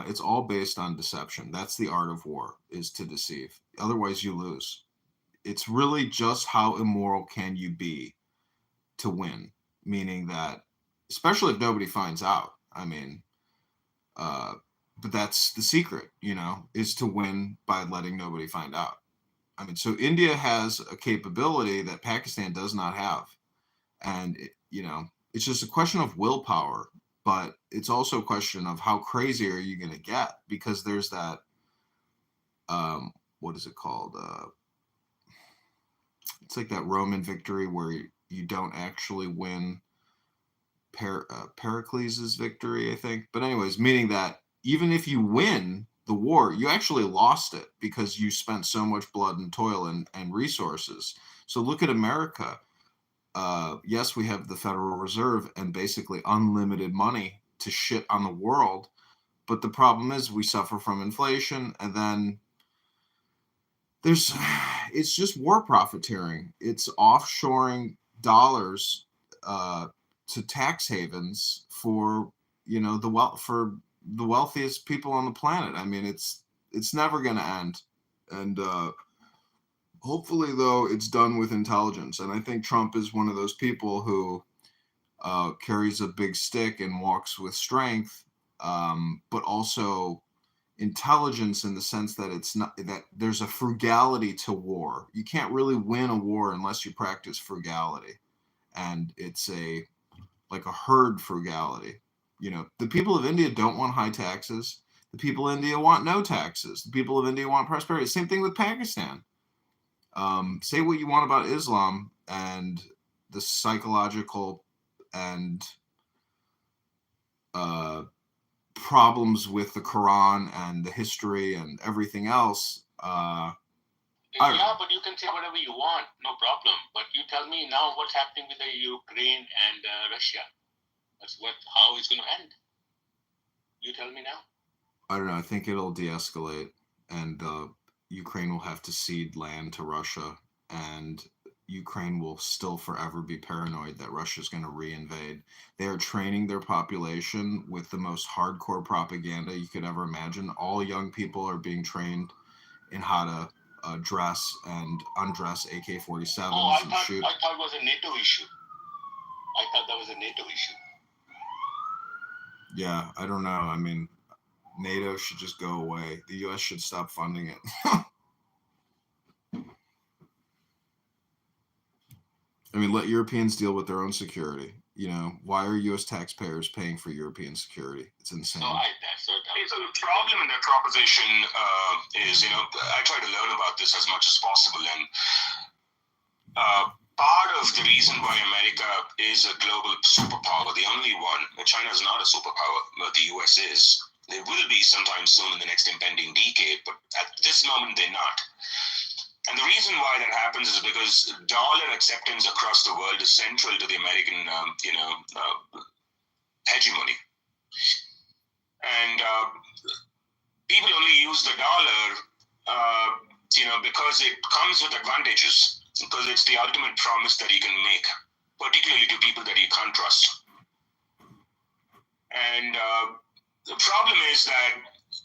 It's all based on deception. That's the art of war, is to deceive. Otherwise you lose. It's really just how immoral can you be to win, meaning that, especially if nobody finds out. I mean, but that's the secret, is to win by letting nobody find out. I mean, so India has a capability that Pakistan does not have. And, it's just a question of willpower, but it's also a question of how crazy are you going to get, because there's that, what is it called? It's like that Roman victory where you don't actually win. Pericles' victory, I think. But anyways, meaning that even if you win the war, you actually lost it because you spent so much blood and toil and resources. So look at America. Yes, we have the Federal Reserve and basically unlimited money to shit on the world. But the problem is we suffer from inflation, and then it's just war profiteering. It's offshoring dollars to tax havens for, for the wealthiest people on the planet. I mean, it's never going to end. And hopefully, though, it's done with intelligence. And I think Trump is one of those people who carries a big stick and walks with strength, but also intelligence, in the sense that it's not that there's a frugality to war. You can't really win a war unless you practice frugality, and it's like a herd frugality. The people of India don't want high taxes. The people of India want no taxes. The people of India want prosperity. Same thing with Pakistan. Say what you want about Islam and the psychological and problems with the Quran and the history and everything else. Yeah, but you can say whatever you want, no problem. But you tell me now what's happening with the Ukraine and Russia. How it's going to end. You tell me now. I don't know. I think it'll de-escalate, and Ukraine will have to cede land to Russia, and Ukraine will still forever be paranoid that Russia's going to reinvade. They are training their population with the most hardcore propaganda you could ever imagine. All young people are being trained in how to dress and undress AK-47s and shoot. I thought it was a NATO issue. I thought that was a NATO issue. Yeah, I don't know. I mean, NATO should just go away. The U.S. should stop funding it. I mean, let Europeans deal with their own security. You know, why are U.S. taxpayers paying for European security? It's insane. So the problem in that proposition is, I try to learn about this as much as possible, and part of the reason why America is a global superpower, the only one, China is not a superpower, but the U.S. is. They will be sometime soon in the next impending decade, but at this moment they're not. And the reason why that happens is because dollar acceptance across the world is central to the American, hegemony. And people only use the dollar, because it comes with advantages, because it's the ultimate promise that you can make, particularly to people that you can't trust. And the problem is that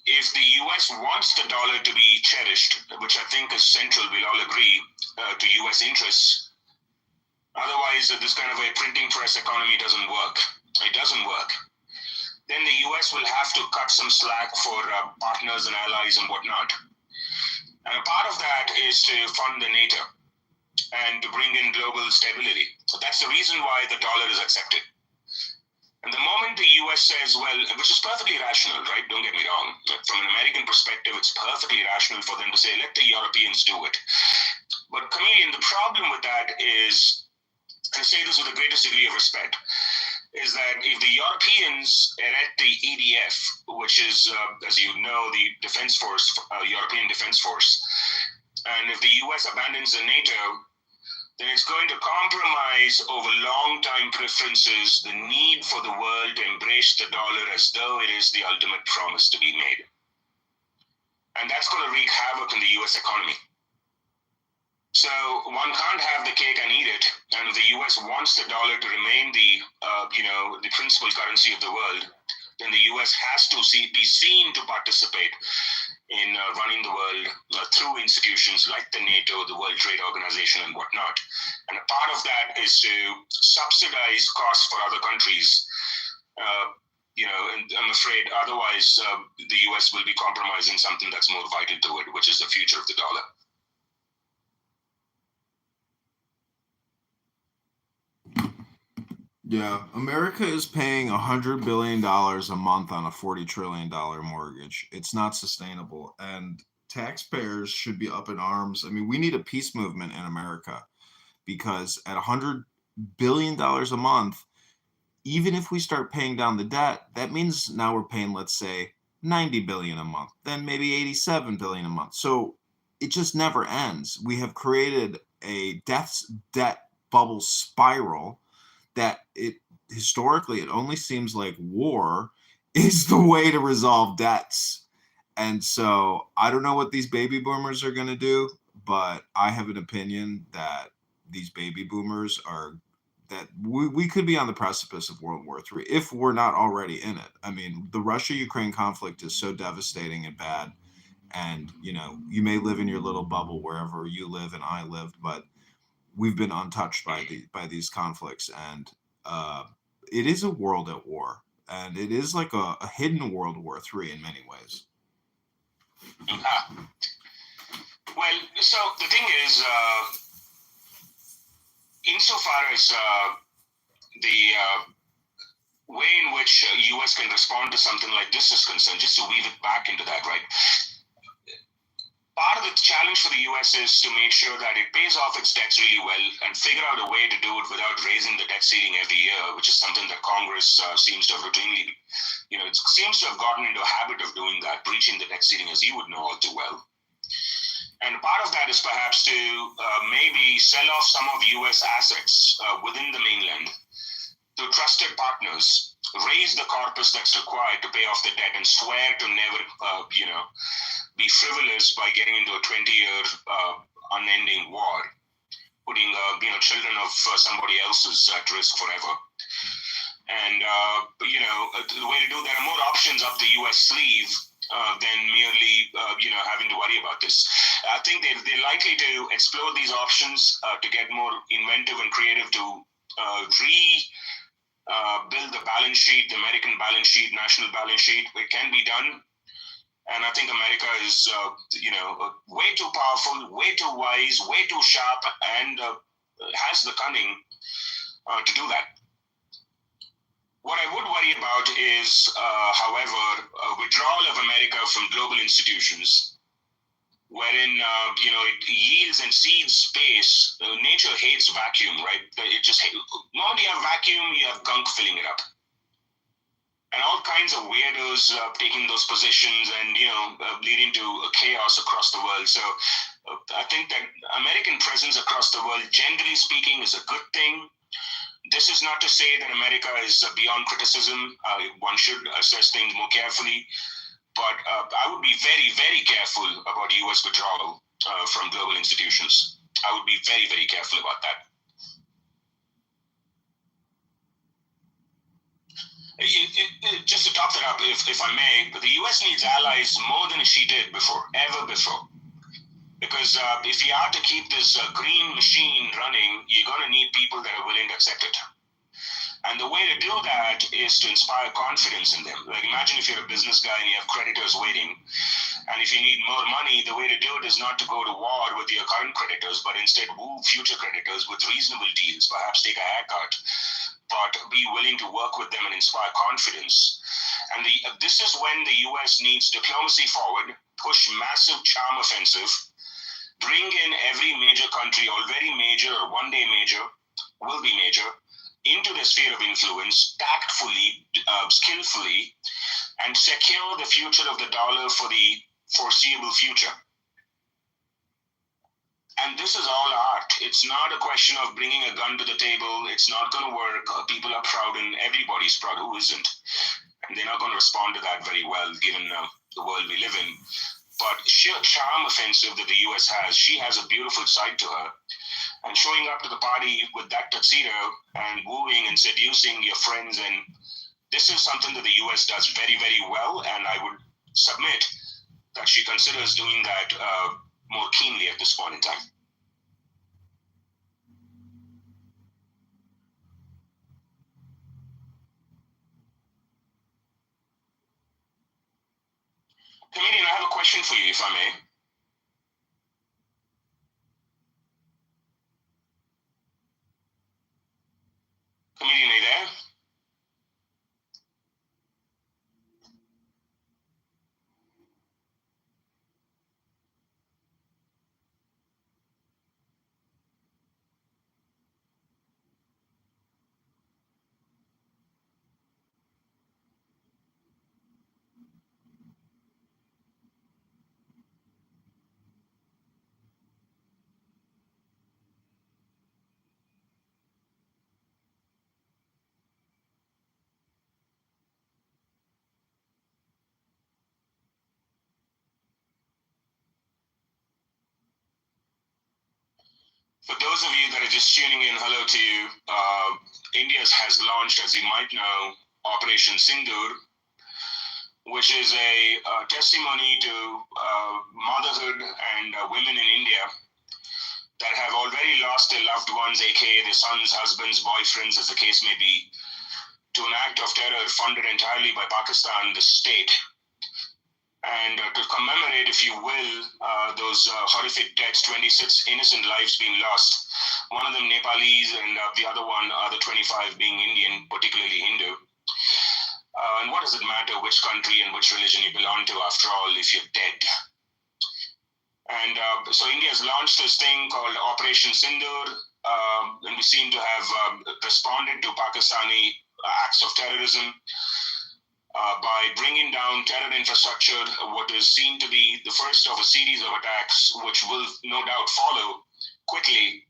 if the US wants the dollar to be cherished, which I think is central, we'll all agree, to US interests, otherwise this kind of a printing press economy doesn't work. It doesn't work. Then the US will have to cut some slack for partners and allies and whatnot. And a part of that is to fund the NATO and to bring in global stability. So that's the reason why the dollar is accepted. And the moment the US says, well, which is perfectly rational, right? Don't get me wrong. From an American perspective, it's perfectly rational for them to say, let the Europeans do it. But Chameleon, the problem with that is, and I say this with the greatest degree of respect, is that if the Europeans erect the EDF, which is, as you know, the defense force, European defense force, and if the US abandons the NATO, then it's going to compromise over long-time preferences the need for the world to embrace the dollar as though it is the ultimate promise to be made. And that's going to wreak havoc in the US economy. So one can't have the cake and eat it. And if the US wants the dollar to remain the principal currency of the world, then the US has to be seen to participate in running the world through institutions like the NATO, the World Trade Organization, and whatnot. And a part of that is to subsidize costs for other countries. And I'm afraid otherwise the US will be compromising something that's more vital to it, which is the future of the dollar. Yeah, America is paying $100 billion a month on a $40 trillion mortgage. It's not sustainable, and taxpayers should be up in arms. I mean, we need a peace movement in America, because at $100 billion a month, even if we start paying down the debt, that means now we're paying, let's say, $90 billion a month, then maybe $87 billion a month. So it just never ends. We have created a debt bubble spiral that historically it only seems like war is the way to resolve debts. And so I don't know what these baby boomers are going to do, but I have an opinion that these baby boomers that we could be on the precipice of World War III if we're not already in it. I mean, the Russia-Ukraine conflict is so devastating and bad. And, you may live in your little bubble wherever you live and I live, but we've been untouched by these conflicts, and it is a world at war, and it is like a hidden World War III in many ways. Well, so the thing is, insofar as the way in which US can respond to something like this is concerned, just to weave it back into that, right? Part of the challenge for the US is to make sure that it pays off its debts really well and figure out a way to do it without raising the debt ceiling every year, which is something that Congress seems to have routinely, it seems to have gotten into a habit of doing that, breaching the debt ceiling, as you would know all too well. And part of that is perhaps to maybe sell off some of US assets within the mainland to trusted partners, raise the corpus that's required to pay off the debt, and swear to never, be frivolous by getting into a 20-year unending war, putting children of somebody else's at risk forever. And the way to do there are more options up the U.S. sleeve than merely having to worry about this. I think they're likely to explore these options to get more inventive and creative to build the balance sheet, the American balance sheet, national balance sheet. It can be done. And I think America is, way too powerful, way too wise, way too sharp, and has the cunning to do that. What I would worry about is, however, withdrawal of America from global institutions, wherein it yields and cedes space. Nature hates vacuum, right? Moment you have vacuum, you have gunk filling it up. And all kinds of weirdos taking those positions and, leading to chaos across the world. So I think that American presence across the world, generally speaking, is a good thing. This is not to say that America is beyond criticism. One should assess things more carefully. But I would be very, very careful about U.S. withdrawal from global institutions. I would be very, very careful about that. Just to top that up, if I may, the U.S. needs allies more than she did ever before. Because if you are to keep this green machine running, you're going to need people that are willing to accept it. And the way to do that is to inspire confidence in them. Like, imagine if you're a business guy and you have creditors waiting. And if you need more money, the way to do it is not to go to war with your current creditors, but instead woo future creditors with reasonable deals, perhaps take a haircut, but be willing to work with them and inspire confidence. And this is when the U.S. needs diplomacy forward, push massive charm offensive, bring in every major country, already major or one day major, will be major, into the sphere of influence, tactfully, skillfully, and secure the future of the dollar for the foreseeable future. And this is all art. It's not a question of bringing a gun to the table. It's not going to work. People are proud and everybody's proud. Who isn't? And they're not going to respond to that very well, given the world we live in. But sheer charm offensive that the U.S. has, she has a beautiful side to her. And showing up to the party with that tuxedo and wooing and seducing your friends, and this is something that the U.S. does very, very well. And I would submit that she considers doing that more keenly at this point in time. Comedian, I have a question for you, if I may. Comedian, are you there? For those of you that are just tuning in, hello to you. India has launched, as you might know, Operation Sindoor, which is a testimony to motherhood and women in India that have already lost their loved ones, aka their sons, husbands, boyfriends, as the case may be, to an act of terror funded entirely by Pakistan, the state. And to commemorate, if you will, those horrific deaths, 26 innocent lives being lost, one of them Nepalese and the other one, the 25 being Indian, particularly Hindu. And what does it matter which country and which religion you belong to, after all, if you're dead? And so India has launched this thing called Operation Sindoor, and we seem to have responded to Pakistani acts of terrorism. by bringing down terror infrastructure, what is seen to be the first of a series of attacks, which will no doubt follow quickly.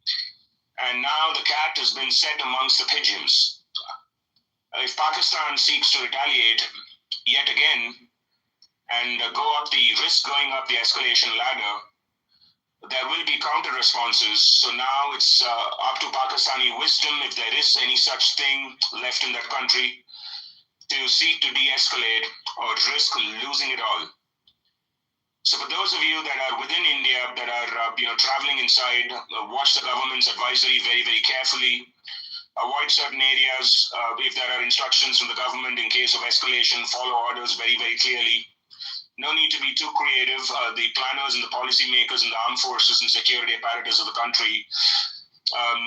And now the cat has been set amongst the pigeons. If Pakistan seeks to retaliate yet again and go up the risk going up the escalation ladder, there will be counter responses. So now it's up to Pakistani wisdom, if there is any such thing left in that country, to seek to de-escalate or risk losing it all. So for those of you that are within India, that are traveling inside, watch the government's advisory very, very carefully. Avoid certain areas. If there are instructions from the government in case of escalation, follow orders very, very clearly. No need to be too creative. The planners and the policymakers and the armed forces and security apparatus of the country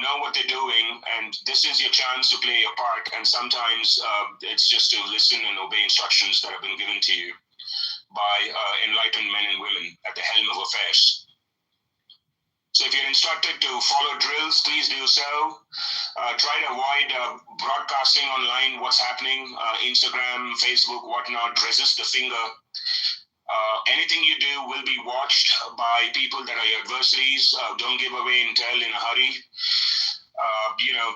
know what they're doing, and this is your chance to play your part. And sometimes it's just to listen and obey instructions that have been given to you by enlightened men and women at the helm of affairs. So if you're instructed to follow drills, please do so. Try to avoid broadcasting online what's happening, Instagram, Facebook, whatnot. Resist the finger. Anything you do will be watched by people that are your adversaries. Don't give away intel in a hurry.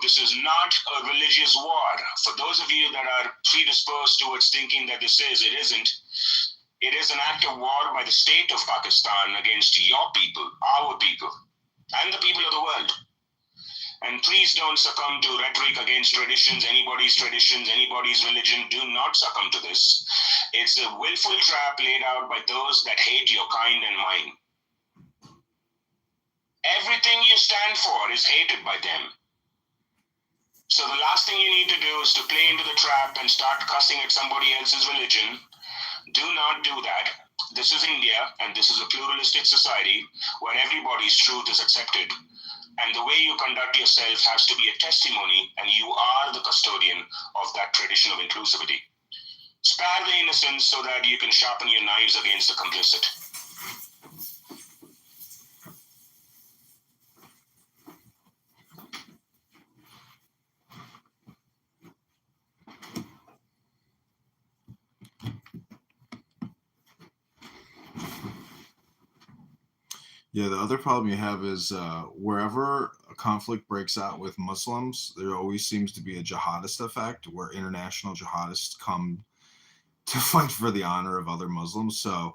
This is not a religious war. For those of you that are predisposed towards thinking that this is, it isn't. It is an act of war by the state of Pakistan against your people, our people, and the people of the world. And please don't succumb to rhetoric against traditions, anybody's religion. Do not succumb to this. It's a willful trap laid out by those that hate your kind and mine. Everything you stand for is hated by them. So the last thing you need to do is to play into the trap and start cussing at somebody else's religion. Do not do that. This is India, and this is a pluralistic society where everybody's truth is accepted. And the way you conduct yourself has to be a testimony, and you are the custodian of that tradition of inclusivity. Spare the innocents so that you can sharpen your knives against the complicit. Yeah, the other problem you have is wherever a conflict breaks out with Muslims, there always seems to be a jihadist effect where international jihadists come to fight for the honor of other Muslims. So,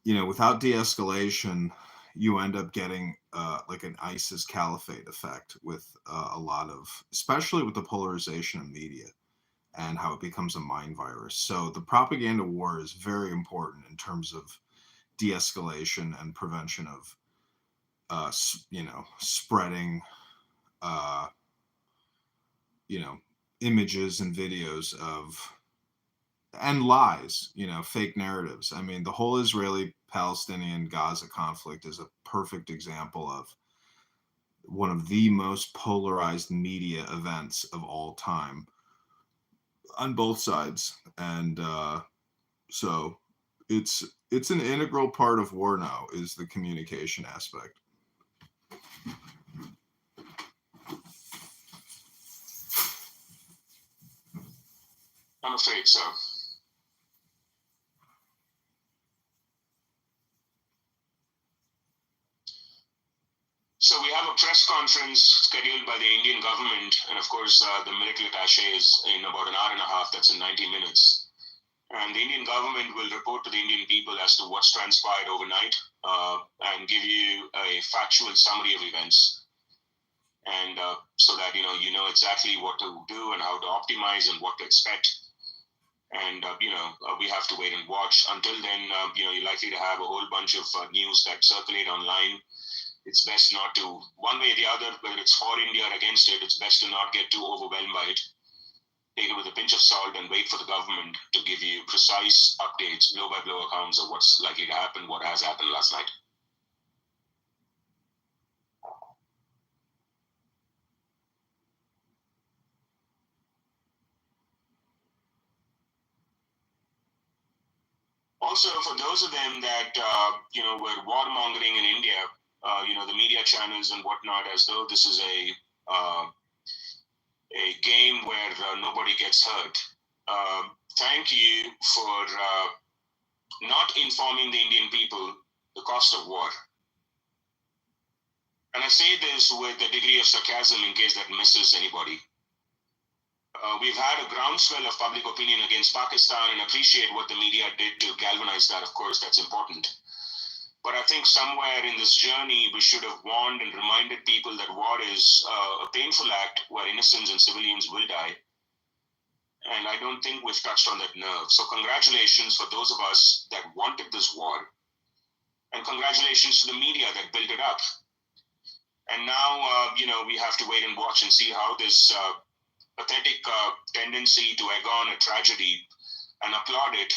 without de-escalation, you end up getting like an ISIS caliphate effect with a lot of, especially with the polarization of media and how it becomes a mind virus. So the propaganda war is very important in terms of de-escalation and prevention of spreading images and videos of and lies, fake narratives. I mean, the whole Israeli-Palestinian Gaza conflict is a perfect example of one of the most polarized media events of all time on both sides. And so it's an integral part of war now, is the communication aspect. I'm afraid so. So we have a press conference scheduled by the Indian government, and of course the military attaché is in about an hour and a half. That's in 90 minutes. And the Indian government will report to the Indian people as to what's transpired overnight and give you a factual summary of events. And so that you know exactly what to do and how to optimize and what to expect. And we have to wait and watch. Until then, you're likely to have a whole bunch of news that circulate online. It's best not to, one way or the other, whether it's for India or against it, it's best to not get too overwhelmed by it. Take it with a pinch of salt and wait for the government to give you precise updates, blow-by-blow accounts of what's likely to happen, what has happened last night. Also, for those of them that were warmongering in India, the media channels and whatnot, as though this is a game where nobody gets hurt. thank you for not informing the Indian people the cost of war. And I say this with a degree of sarcasm in case that misses anybody. We've had a groundswell of public opinion against Pakistan and appreciate what the media did to galvanize that. Of course, that's important. But I think somewhere in this journey, we should have warned and reminded people that war is a painful act where innocents and civilians will die. And I don't think we've touched on that nerve. So congratulations for those of us that wanted this war. And congratulations to the media that built it up. And now, we have to wait and watch and see how this pathetic tendency to egg on a tragedy and applaud it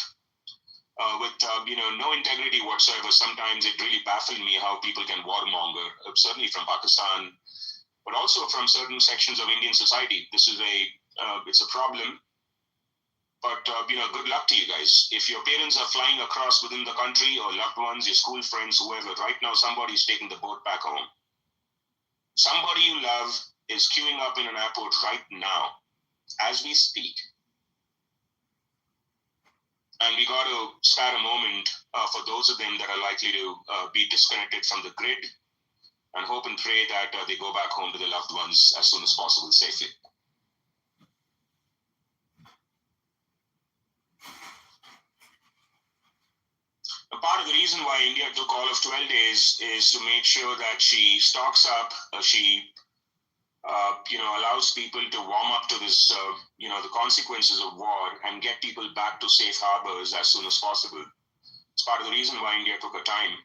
with no integrity whatsoever. Sometimes it really baffled me how people can warmonger, certainly from Pakistan, but also from certain sections of Indian society. This is it's a problem. But good luck to you guys. If your parents are flying across within the country, or loved ones, your school friends, whoever, right now somebody's taking the boat back home. Somebody you love is queuing up in an airport right now, as we speak. And we got to spare a moment for those of them that are likely to be disconnected from the grid, and hope and pray that they go back home to their loved ones as soon as possible safely. A part of the reason why India took all of 12 days is to make sure that she stocks up, she allows people to warm up to this, the consequences of war, and get people back to safe harbors as soon as possible. It's part of the reason why India took her time.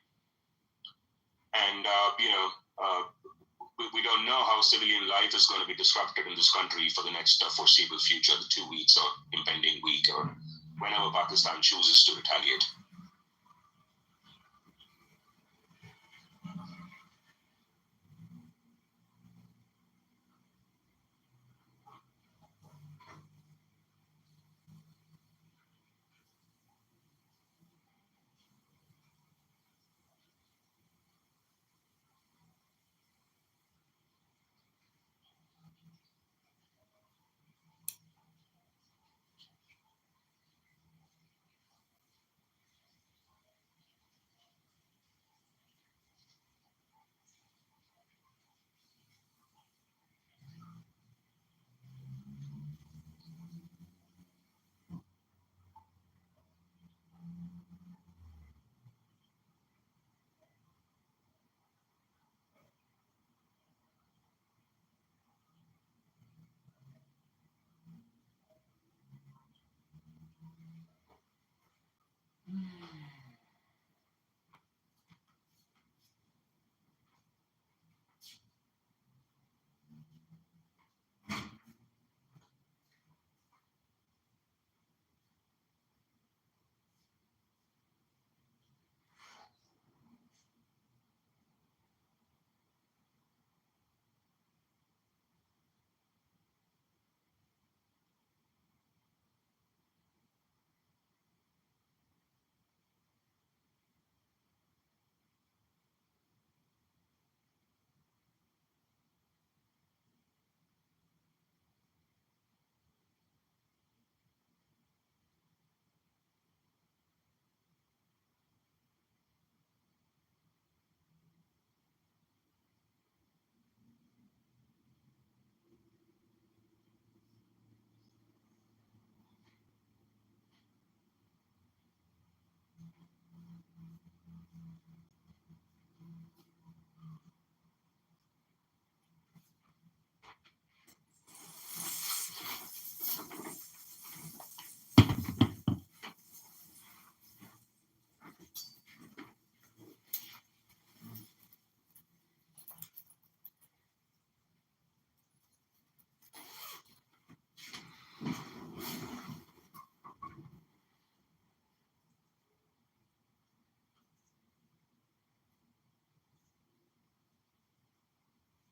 And, we don't know how civilian life is going to be disrupted in this country for the next foreseeable future, the 2 weeks or impending week, or whenever Pakistan chooses to retaliate.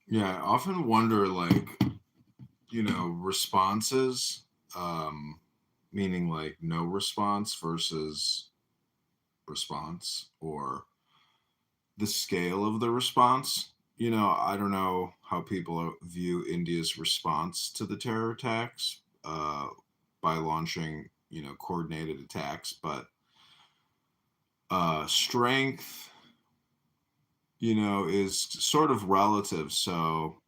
Yeah, I often wonder, responses, meaning like no response versus response, or the scale of the response. I don't know how people view India's response to the terror attacks by launching, coordinated attacks, but strength, is sort of relative. So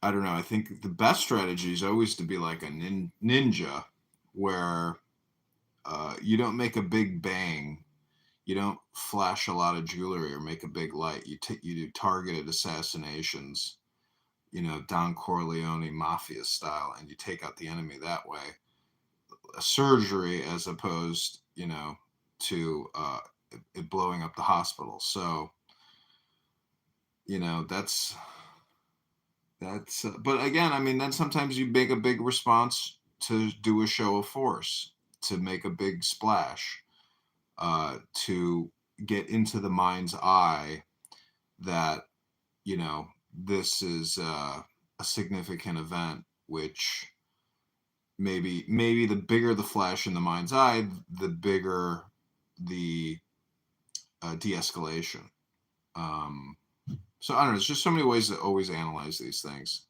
I don't know. I think the best strategy is always to be like a ninja, where you don't make a big bang, you don't flash a lot of jewelry or make a big light. You do targeted assassinations, Don Corleone mafia style, and you take out the enemy that way. A surgery as opposed, to it blowing up the hospital. So, that's but again, I mean, then sometimes you make a big response to do a show of force, to make a big splash, to get into the mind's eye that, this is a significant event, which maybe the bigger the flash in the mind's eye, the bigger the de-escalation. So I don't know. There's just so many ways to always analyze these things,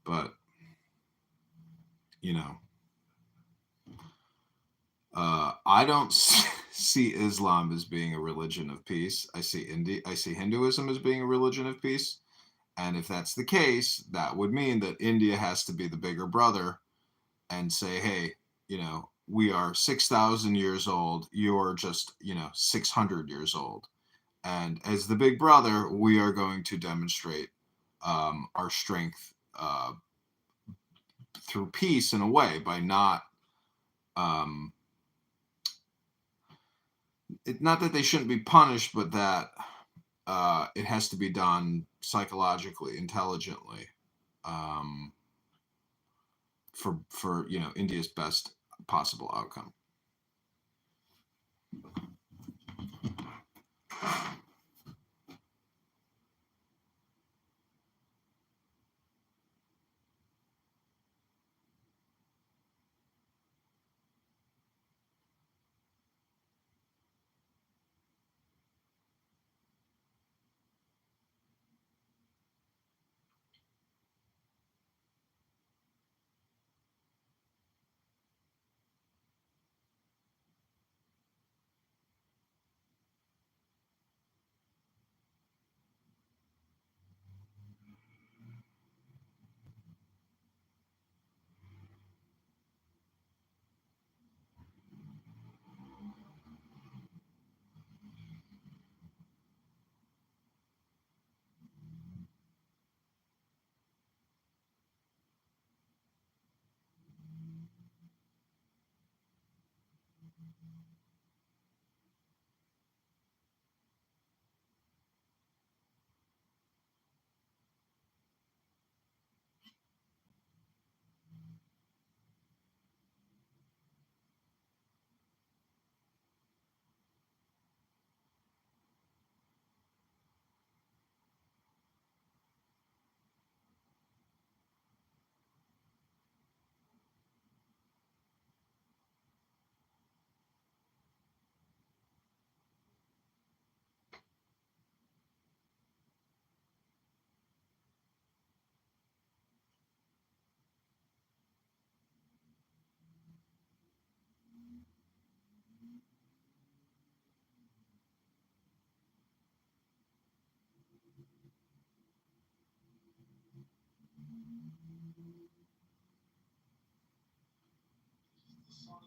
but I don't see Islam as being a religion of peace. I see Hinduism as being a religion of peace, and if that's the case, that would mean that India has to be the bigger brother and say, hey, we are 6,000 years old. You're just 600 years old. And as the big brother, we are going to demonstrate our strength through peace in a way, by not not that they shouldn't be punished, but that it has to be done psychologically, intelligently, for India's best possible outcome.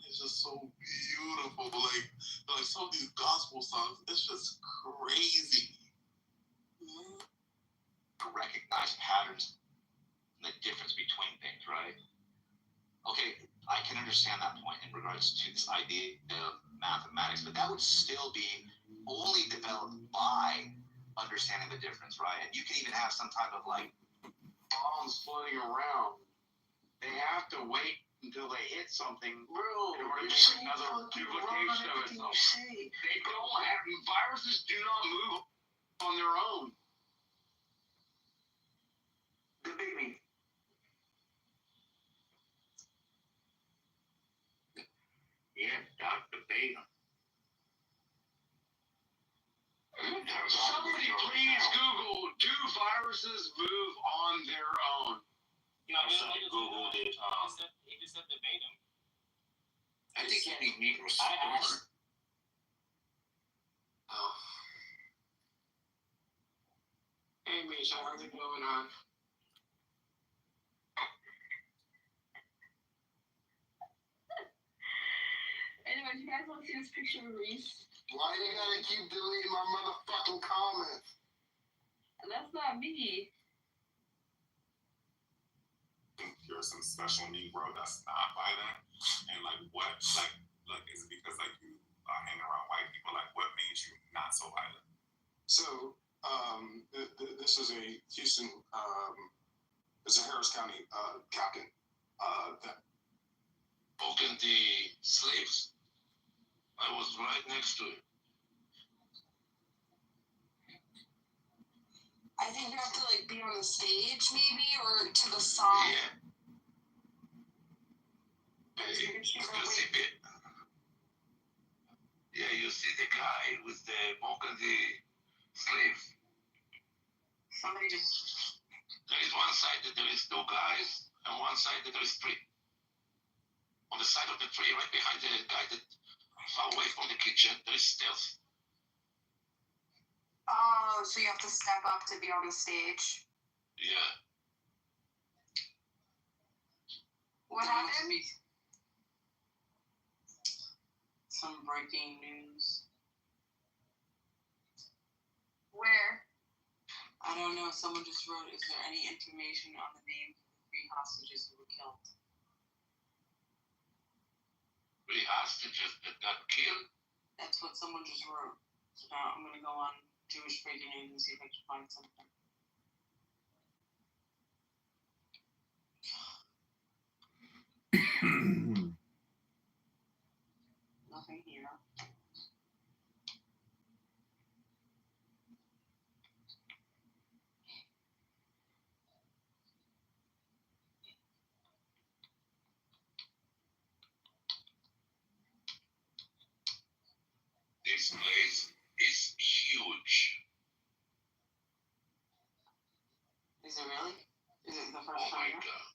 It's just so beautiful. Like some of these gospel songs, it's just crazy. To recognize patterns and the difference between things, right? Okay, I can understand that point in regards to this idea of mathematics, but that would still be only developed by understanding the difference, right? And you can even have some type of bombs floating around. They have to wait until they hit something, bro, in order to make another duplication of itself. They don't have viruses. Do not move on their own. Debate me. Yeah, Dr. Beta. Somebody please Google, do viruses move on their own? Yeah, Google it. It is a debate. I think you need Negroes. I asked. Oh. Hey, Misha, how's it going on? Anyway, you guys want to see this picture of Reese? Why you gotta keep deleting my motherfucking comments? That's not me. You're some special Negro that's not violent, and like what, like is it because like you are hanging around white people? Like what made you not so violent? So this is a Houston, it's a Harris County captain that Broken the slaves. I was right next to it. I think you have to like be on the stage maybe or to the side. Yeah. Hey, you see it? Yeah, you see the guy with the broken the slaves. Somebody just. There is one side that there is 2 guys, and one side that there is 3. On the side of the tree, right behind the guy that far away from the kitchen, there is stairs. Oh, so you have to step up to be on the stage. Yeah. What happened? Some breaking news. Where? I don't know. Someone just wrote, is there any information on the names of the 3 hostages who were killed? 3 hostages that got killed. That's what someone just wrote. So now I'm going to go on Jewish breaking news and see if I can find something. Nothing here. This place is huge. Is it really? Is it the Oh first my time? god.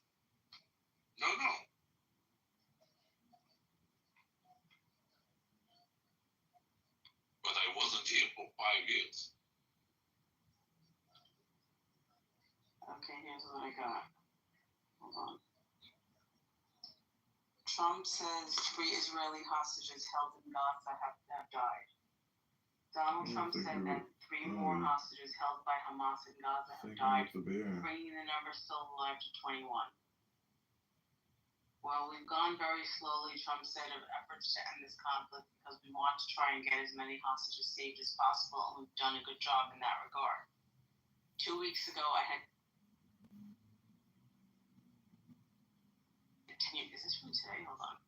No. But I wasn't here for 5 years. Okay, here's what I got. Hold on. Trump says 3 Israeli hostages held in Gaza have died. Donald Trump said that 3 more hostages held by Hamas in Gaza have died, bringing the number still alive to 21. Well, we've gone very slowly, Trump said, of efforts to end this conflict because we want to try and get as many hostages saved as possible, and we've done a good job in that regard. 2 weeks ago, I had continued. Is this from today? Hold on.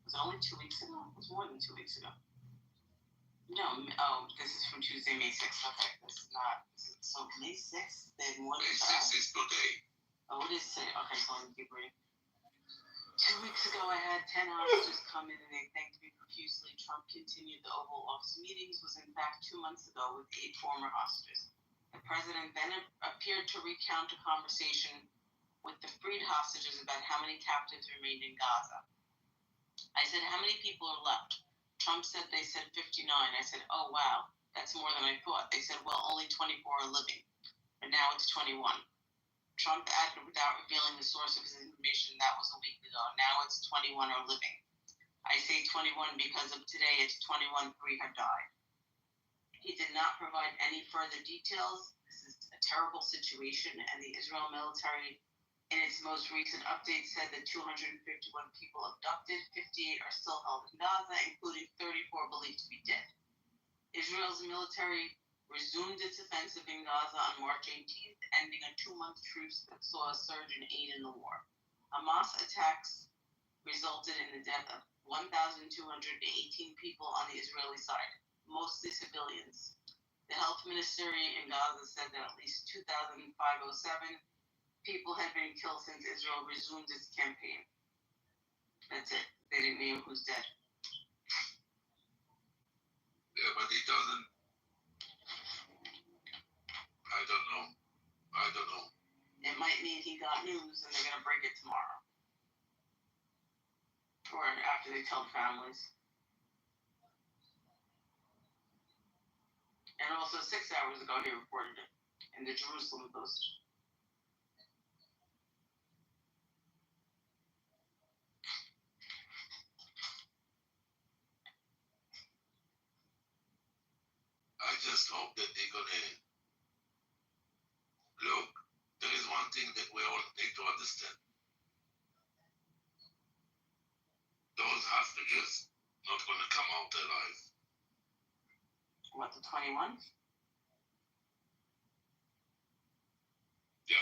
Was it only 2 weeks ago? It was more than 2 weeks ago. No, this is from Tuesday, May 6th. Okay, this is not. So May 6th, they had more than May 6th is today. Oh, it is today. Okay, so let me keep reading. 2 weeks ago, I had 10 hostages come in and they thanked me profusely. Trump continued. The Oval Office meetings was in fact 2 months ago with 8 former hostages. The president then appeared to recount a conversation with the freed hostages about how many captives remained in Gaza. I said, how many people are left? Trump said they said 59. I said, oh, wow, that's more than I thought. They said, well, only 24 are living. But now it's 21. Trump added without revealing the source of his information that was a week ago. Now it's 21 are living. I say 21 because of today it's 21, 3 have died. He did not provide any further details. This is a terrible situation, and the Israel military in its most recent update said that 251 people abducted, 58 are still held in Gaza, including 34 believed to be dead. Israel's military resumed its offensive in Gaza on March 18th, ending a 2-month truce that saw a surge in aid in the war. Hamas attacks resulted in the death of 1,218 people on the Israeli side, mostly civilians. The health ministry in Gaza said that at least 2,507 people had been killed since Israel resumed its campaign. That's it. They didn't name who's dead. Yeah, but it doesn't. I don't know. It might mean he got news and they're going to break it tomorrow. Or after they tell families. And also 6 hours ago he reported it in the Jerusalem Post. I just hope that they're gonna look. There is one thing that we all need to understand. Those hostages not gonna come out alive. What, the 21? Yeah.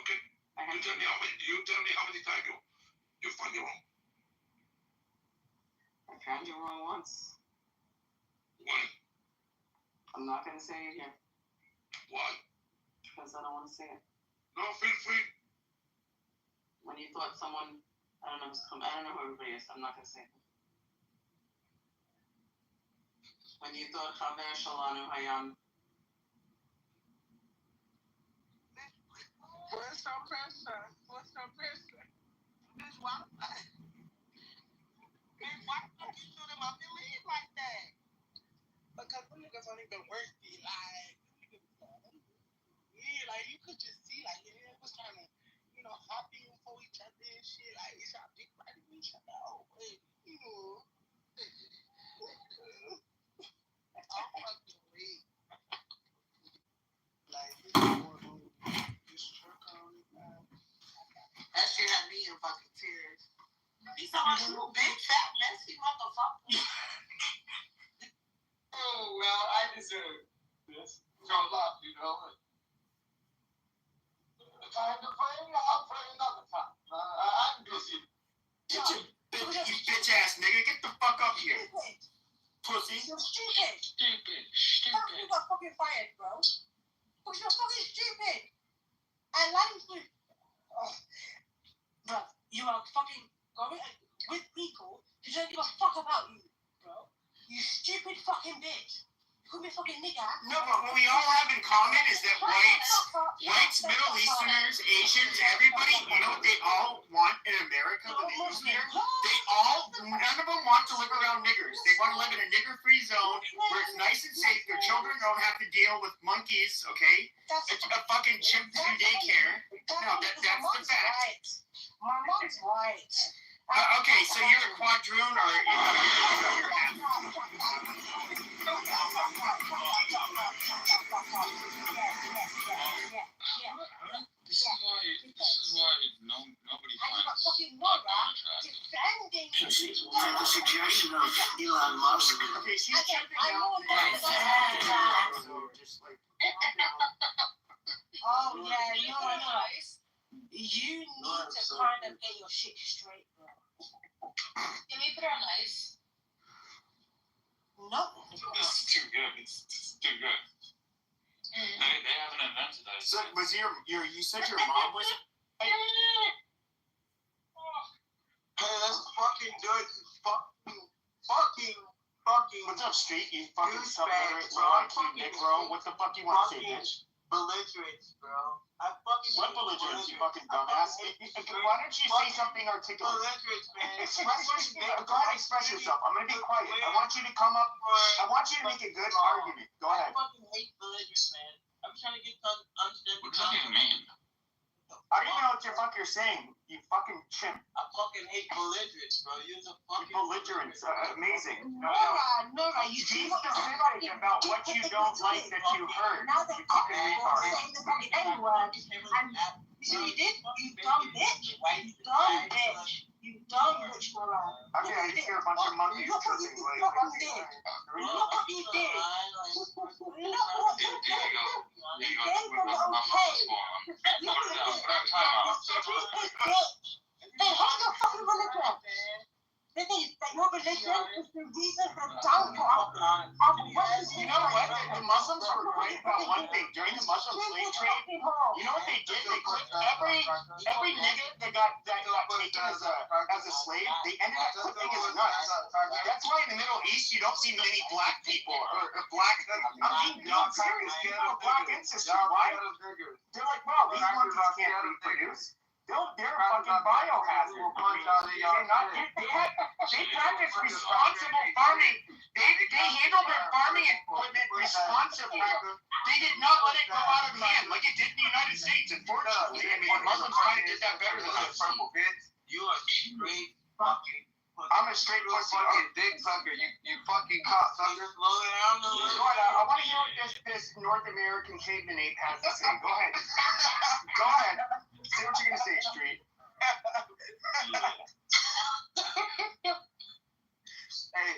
Okay. You tell me how many times you find your wrong. I found you wrong once. Why? I'm not gonna say it here. Why? Because I don't want to say it. No, feel free. When you thought someone, I don't know who everybody is. I'm not gonna say it. When you thought Chaver Shalanu Hayam. What's the pressure? What's the pressure? Bitch, why the fuck? Bitch, why the fuck you shooting my believe like that? Because them niggas don't even work it. Like, yeah, like you could just see, like, yeah, it was trying to, hop in for each other and shit. Like, it's our big fighting each other. Oh, but, I'm fucking weak. Like, this truck on it, man. That shit had me in fucking tears. He's talking about you big fat messy motherfucker. Oh well, I deserve this. So love, Time to play, I'll play another time. I'm busy. Get your bitch ass nigga, get the fuck up here. Pussy. You're stupid. Stupid. You got fucking fired, bro. Because you're fucking stupid. And lying to bro, you are fucking going with people who don't give a fuck about you, bro. You stupid fucking bitch. You call me a fucking nigger. No, but what we all have in common is that whites, Middle Easterners, Asians, everybody, you know what they all want in America when they move here? None of them want to live around niggers. They want to live in a nigger-free zone where it's nice and safe. Their children don't have to deal with monkeys, okay? A fucking chimp to daycare. No, that's the fact. Right. My mom's right. Okay, so you're a quadroon or you're half. This is why nobody finds fucking defending The suggestion of Elon Musk. Okay, she's jumping out. Oh yeah, I know. You need to kind of get your shit straight, bro. Can we put her on ice? No. This is too good. It's too good. They haven't invented that. So was you said your mom was? Hey, that's fucking good. Fucking. What's up, Street? You fucking submarine, Negro. What the fuck you want to say, bitch? belligerent, bro. What belligerence, you fucking dumbass? Why don't you say something articulate? Belligerent, man. Go ahead, express yourself. I'm gonna be quiet. I want you to come up. I want you to make a good argument. Go ahead. I fucking hate belligerent, man. I'm trying to get to understand What does that mean? I don't even know what the fuck you're saying. You fucking chimp. I fucking hate belligerents, bro. You're the fucking belligerents. Amazing. Nora, you be specific about what you don't like that you heard. Now that I'm saying the fucking N-word, and you see what you did? You dumb bitch. You dumb bitch, Nora. Okay, I just hear a bunch of monkeys Look what you fucking did. Look what you did. Look what you did. There you go. They hate your fucking religion. They think that your religion is the reason for the downfall of You know what? The Muslims were right about one thing. During the Muslim slave trade, you know what they did? They clipped every nigga that got taken as a slave. They ended up clipping his nuts. That's why in the Middle East you don't see many black people or black. I'm being serious. People with black ancestry. Why? They're like, wow, these monkeys can't reproduce. They're fucking biohazard. They practice responsible farming. They handle their farming equipment responsibly. They did not let it go out of hand like it did in the United States. Unfortunately, I mean, Muslims kind of did that better than us. You are straight fucking. I'm a straight fucking dick sucker. You fucking cocksucker. Slow down. I want to hear what this North American caveman ape has to say. Go ahead. Go ahead. Say what you're gonna say, Street. Hey,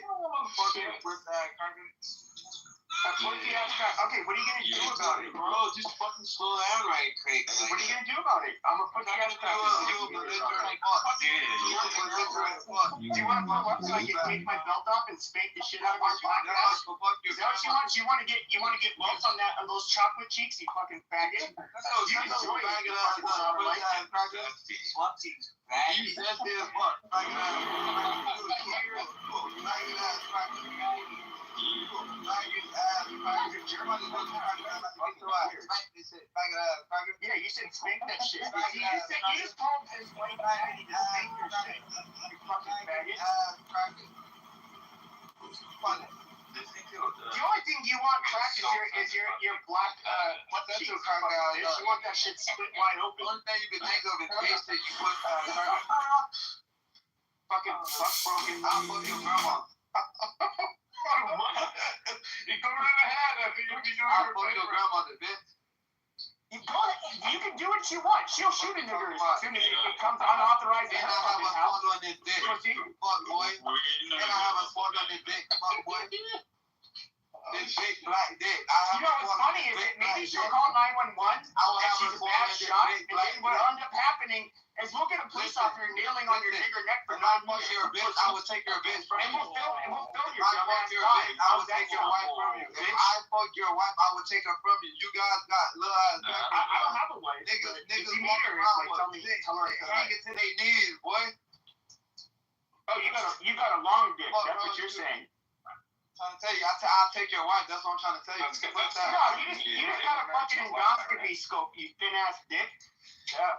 fucking okay, what are you gonna do about it, bro? Just fucking slow down, right, Craig? What are you gonna do about it? I'm gonna put you guys back. Do you want to put what? So I can take my belt off and spank the shit out of our podcast? Is that what you want? You want to get welts on those chocolate cheeks, you fucking faggot? You can do it. Yeah, you said spank that shit. You just called his white faggot. You just spank your shit. You fucking faggot. The only thing you want crack is your black cheeks. You want that shit split wide open. The only thing you can think of is case that you put fucking butt broken. I'll fuck your grandma. You come in the head after you be doing I'll fuck your grandmother, bitch. You can do what you want. She'll shoot a nigger as soon as it comes unauthorized in And her I have fucking a house. spot on this dick. Fuck, boy. And I have a spot on this dick. Fuck, boy. This big black dick. You know what's funny is that maybe she'll call 911 and she's a bad shot, and then what'll end up happening is we'll get a police officer nailing on your nigger neck for 9 months. I would take your bitch from And you. we'll film your If I dumb fuck ass your guy. bitch, I would take your wife from you. If I fuck your wife, I would take her from you. You guys got little ass back. I don't have a wife. Niggas If you walking meet her, around tell with her. They can't get to their knees, boy. Oh, you got a long dick. That's what you're saying. I'm trying to tell you, I'll take your wife. That's what I'm trying to tell you. No, you just got a fucking endoscopy scope, you thin ass dick.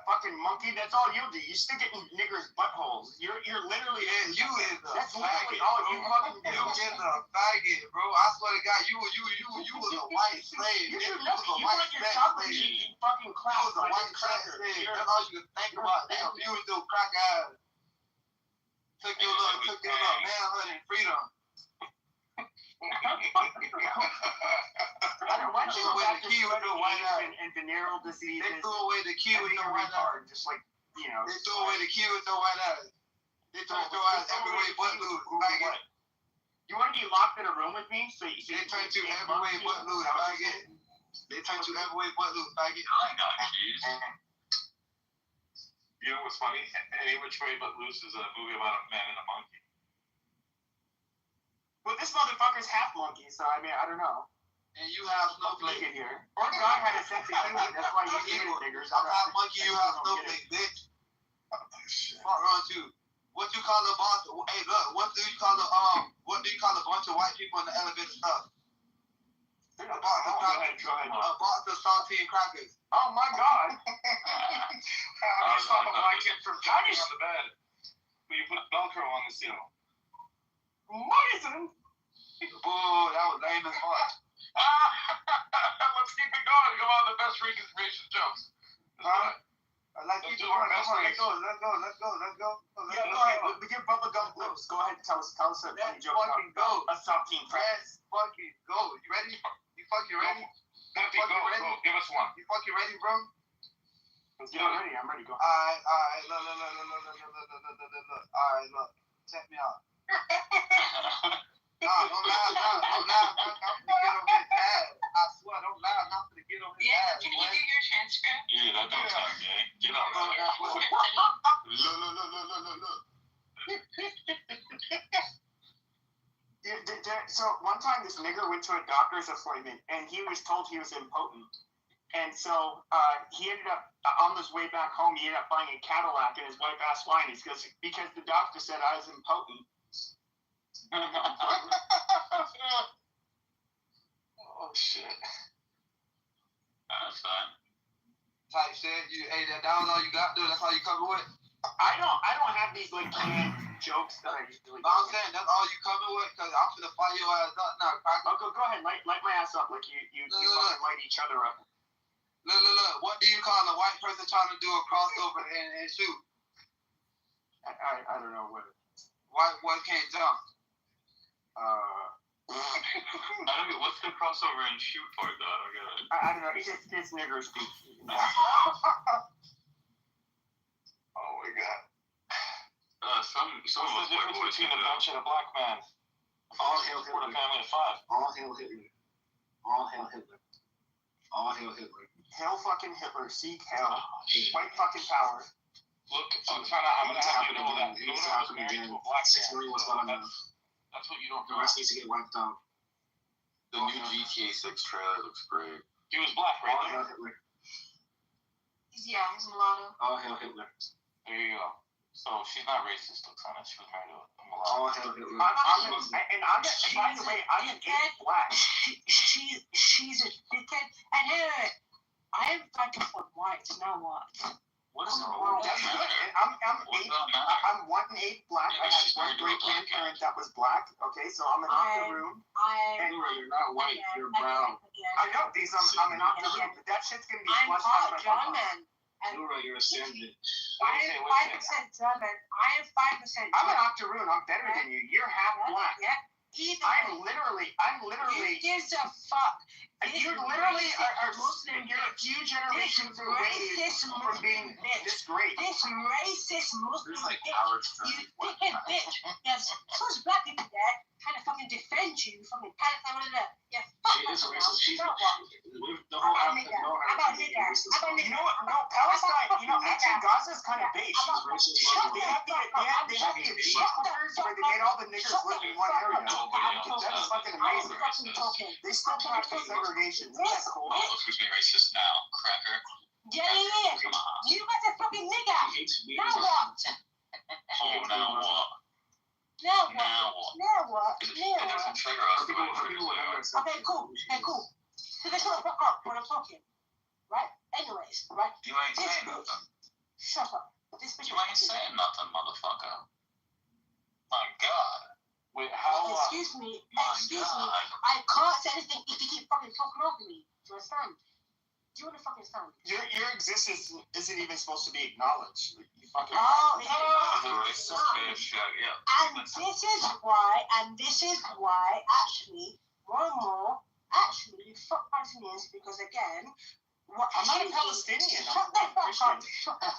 Fucking monkey. That's all you do. You stick it in niggers' buttholes. You're literally. And you is a That's faggot, literally all bro. you fucking do. You is a faggot, bro. I swear to God, you was a white slave. You You do was nothing. a You white want your sex chocolate slave. cheeks, you fucking You clown. was a white sex slave. That's all you could think about. Damn, you was your crack ass. Took your little manhood and freedom. I don't want you to go back to sweating and venereal diseases. They threw away the key with no white ass. Just like, you know. They threw away the key with no white ass. They threw your ass every way but loose. Faggot. You want to be locked in a room with me? So you They turned you every way but loose. Faggot. They turned you every way but loose. Faggot. You know what's funny? Any Which Way But Loose is a movie about a man and a monkey. Well, this motherfucker's half monkey, so I mean, I don't know. And you have Look snowflake. at here. Or God had a sexy thingy. That's why you hated niggers. I'm half monkey, you have snowflake, bitch. Fuck wrong with you. What you call a bunch of, hey look, what do you call a bunch of white people in the elevator stuff? A box of saltine crackers. Oh my God. I saw a black kid from jumping on the bed. When you put Velcro on the ceiling. Poison. Boo, that was lame as fuck. Let's keep it going. Come on, the best reconfirmation jokes. Let's keep it going. Let's go. Yeah, go ahead. We give Bubba Gum Glows. Go ahead and tell us a funny joke about a saltine cracker. Let's fucking go. You ready? You fucking ready? Peppy, go. Give us one. You fucking ready, bro? Yeah, I'm ready. Go. Alright, look. Alright, look. Check me out. Nah, don't laugh. I'm gonna get on his ass. I swear, don't laugh. I'm gonna get on his ass. Can you do your transcript? Yeah, that don't sound gay. Get on that. Look. So one time this nigger went to a doctor's appointment and he was told he was impotent. And so he ended up, on his way back home, he ended up buying a Cadillac, and his wife asked why, and he goes, because the doctor said I was impotent. Oh, shit. That's fine. Type shit. Hey, that all you got, dude. That's all you cover with. I don't have these like canned jokes that I just do. I'm saying that's all you cover with, cause I'm finna fire your ass up now. Go ahead, light my ass up like you fucking light each other up. Look. What do you call a white person trying to do a crossover and shoot? I don't know what. White boy can't jump. I don't get what's the crossover and shoot part though. I don't get it. I don't know. It's nigger speak. Oh my god. Some What's of the us white difference boys between can a do that. bunch and a black man? All hail Support a Hitler. family of 5. All hail Hitler. All hail Hitler. All hail Hitler. Hail fucking Hitler. Seek hell. White fucking power. Look, I'm gonna have you know that Luna was married to a black man. That's what you don't The know. rest needs to get wiped out. The new GTA 6 trailer looks great. He was black, All right? hail Hitler. Yeah, he's mulatto. All hail Hitler. There you go. So she's not racist, Oksana. She was married to a mulatto. All hail Hitler. By the way, I'm an eight black. She's a dickhead. And hey, I am fighting for whites. Now what? What is Oh, That's that? good. And I'm 1/8 black. I had one great grandparent that was black. Okay, so I'm an octoroon. And You're not white. You're brown. I know these. I'm an octoroon. But that shit's gonna be I'm flushed part out of my German. And You're a sandwich. I am 5% German. I am 5%. I'm an octoroon. I'm better than you. You're half black. Yeah. Either I'm literally. Who gives a fuck? You literally are Muslim. You're a few generations away from being this great. This racist Muslim There's like bitch. Howard You Stern. What? dickhead bitch. There's such black people there trying to fucking defend you from the yeah, fuck She is off racist. She's now. the whole How about African nigga? know How how about to be nigga? racist. How about You nigga? know what? No, Palestine. Actually, Gaza's kind of big. How about racist. They have the aquifers where they made all the niggers live in one area. That's fucking amazing. They still practice segregation. Isn't that cool? Oh, look who's being racist now, cracker. Yeah. Come on. You guys are fucking nigga. He hates me. Now what? Oh, now what? Now what? Now what? Now what? It Now what? doesn't trigger us. People will have sex. Okay, cool. So they shut the fuck up when I'm talking. Right? Anyways, right? You ain't This saying bitch. nothing. Shut up. This bitch. You ain't saying nothing, motherfucker. My God. Wait, how? Excuse me. My Excuse me. God. I can't say anything if you keep fucking talking over me. Do you understand? Do you want to fucking stand? Your existence isn't even supposed to be acknowledged. You fucking. Oh, The racist bitch, yeah. And this is why, actually, more and more, actually, fuck Palestinians, because again, what I'm not a she- Palestinian. Shut the fuck up. Shut the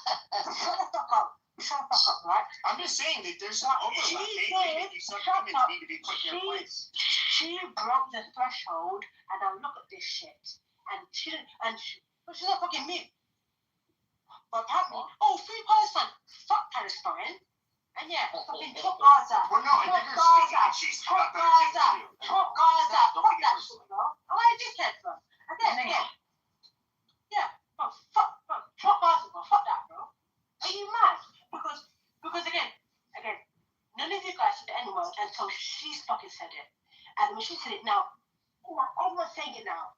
fuck up. Shut the fuck up, right? I'm just saying that there's some overlap. She They think you suck women need to be put in your place. She broke the threshold, and now look at this shit. And she's not fucking me. But apparently, free Palestine. Fuck Palestine. And yeah, fucking fuck Gaza. Well, no, and Fuck niggers Gaza. speak she's Fuck got better things Gaza. to do. Fuck Gaza. Don't Fuck take it that personally. shit, bro. I'm like a dickhead, bro. And then again, yeah, bro, fuck Gaza, bro. Fuck that, bro. Are you mad? Because again, none of you guys said the N-word until she's fucking said it. And when she said it now, everyone's saying it now.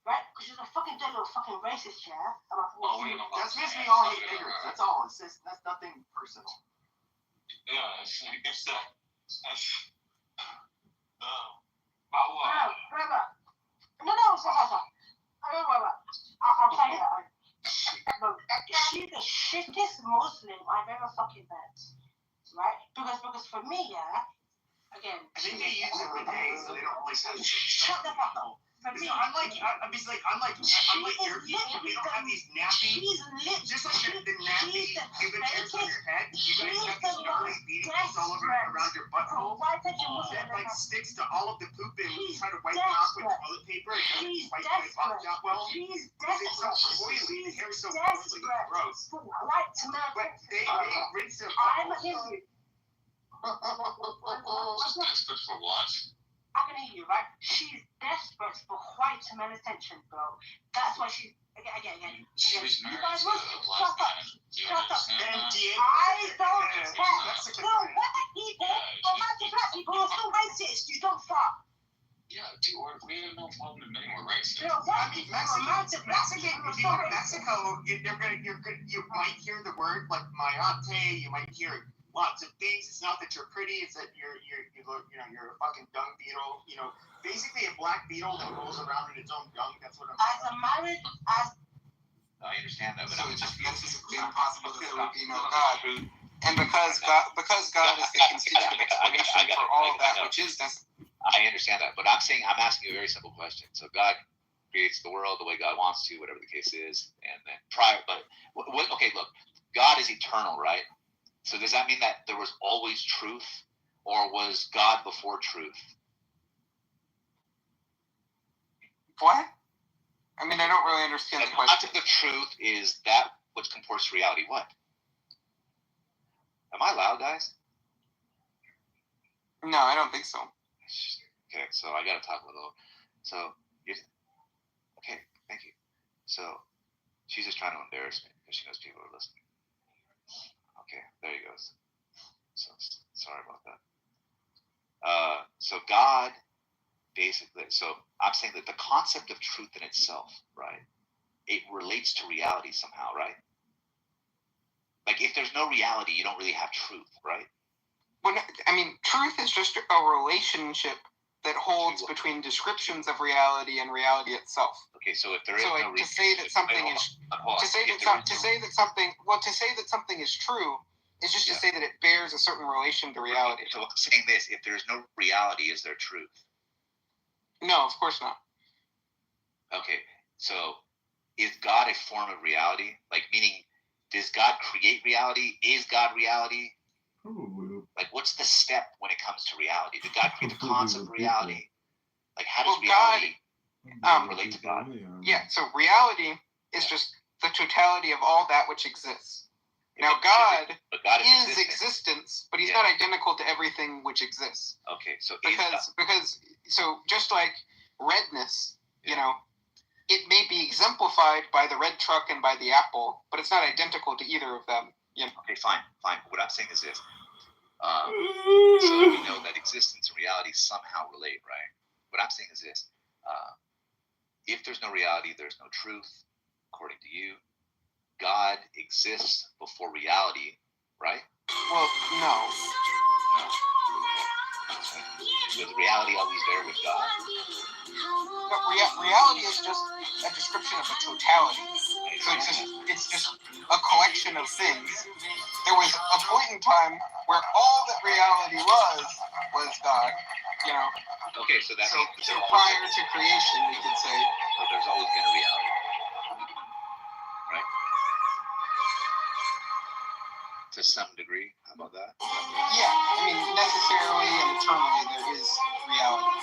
Right? Because you're a fucking dead little fucking racist, yeah? That's makes me all hate niggers. That's all. It's just, that's nothing personal. Yeah, it's that. I'll tell you that. She's the shittest Muslim I've ever fucking met. Right? Because for me, yeah, again. I think they use it with A, so they don't always have Shut the fuck up. For me, unlike your people, they don't have these nappy, just like the nappy pubic hairs on your head. You guys have these gnarly beating things all over around your butthole. That like sticks to all of the poop and we try to wipe it off with toilet paper. It doesn't wipe off that well. She's It's so desperate. oily. The hair's so oily. Gross. Right to my But they rinse their I'm a buttholes. Hindu. Desperate for what? I'm gonna hear you, right? She's desperate for white male attention, bro. That's why she's again. She was You married guys to look, a black shut up. man. Do you Shut up. understand that? I don't care. Mexican No, man. black people, romantic black people are still racist. You don't fuck. Yeah, do or We have no problem admitting we're racist. I mean, Mexico. If you go to Mexico, you might hear the word like mayate. You might hear lots of things. It's not that you're pretty. It's that you're a fucking dung beetle. Basically a black beetle that rolls around in its own dung. That's what I'm saying. I understand that, but I'm just metaphysically impossible that there would be no God. And because God is the constitutive explanation for all of that which is necessary. I understand that, but I'm asking you a very simple question. So God creates the world the way God wants to, whatever the case is, and then okay, look, God is eternal, right? So does that mean that there was always truth, or was God before truth? What? I mean, I don't really understand the question. The concept of truth is that which comports to reality. What? Am I loud, guys? No, I don't think so. Okay, so I gotta talk a little. Okay, thank you. So she's just trying to embarrass me because she knows people are listening. Okay, there he goes. So sorry about that. So God, basically, so I'm saying that the concept of truth in itself, right? It relates to reality somehow, right? Like if there's no reality, you don't really have truth, right? Well, I mean, truth is just a relationship that holds between descriptions of reality and reality itself. Okay, so if there is no to say that something something is true is just to say that it bears a certain relation to reality. So I'm saying this: if there is no reality, is there truth? No, of course not. Okay, so is God a form of reality? Like, meaning, does God create reality? Is God reality? Like, what's the step when it comes to reality? Did God create the concept of reality? Like, how does reality relate to God? Yeah, so reality is just the totality of all that which exists. Now, God is existence, but he's not identical to everything which exists. Okay, so because just like redness, it may be exemplified by the red truck and by the apple, but it's not identical to either of them. Okay, fine. What I'm saying is this. So that we know that existence and reality somehow relate, right? What I'm saying is this. If there's no reality, there's no truth, according to you. God exists before reality, right? Well, no. Was reality always there with God? But reality is just a description of a totality. So it's just a collection of things. There was a point in time where all that reality was God, Okay, so that means so prior to creation, we could say. So there's always been a reality, right? To some degree, how about that? Yeah, I mean, necessarily and eternally, there is reality.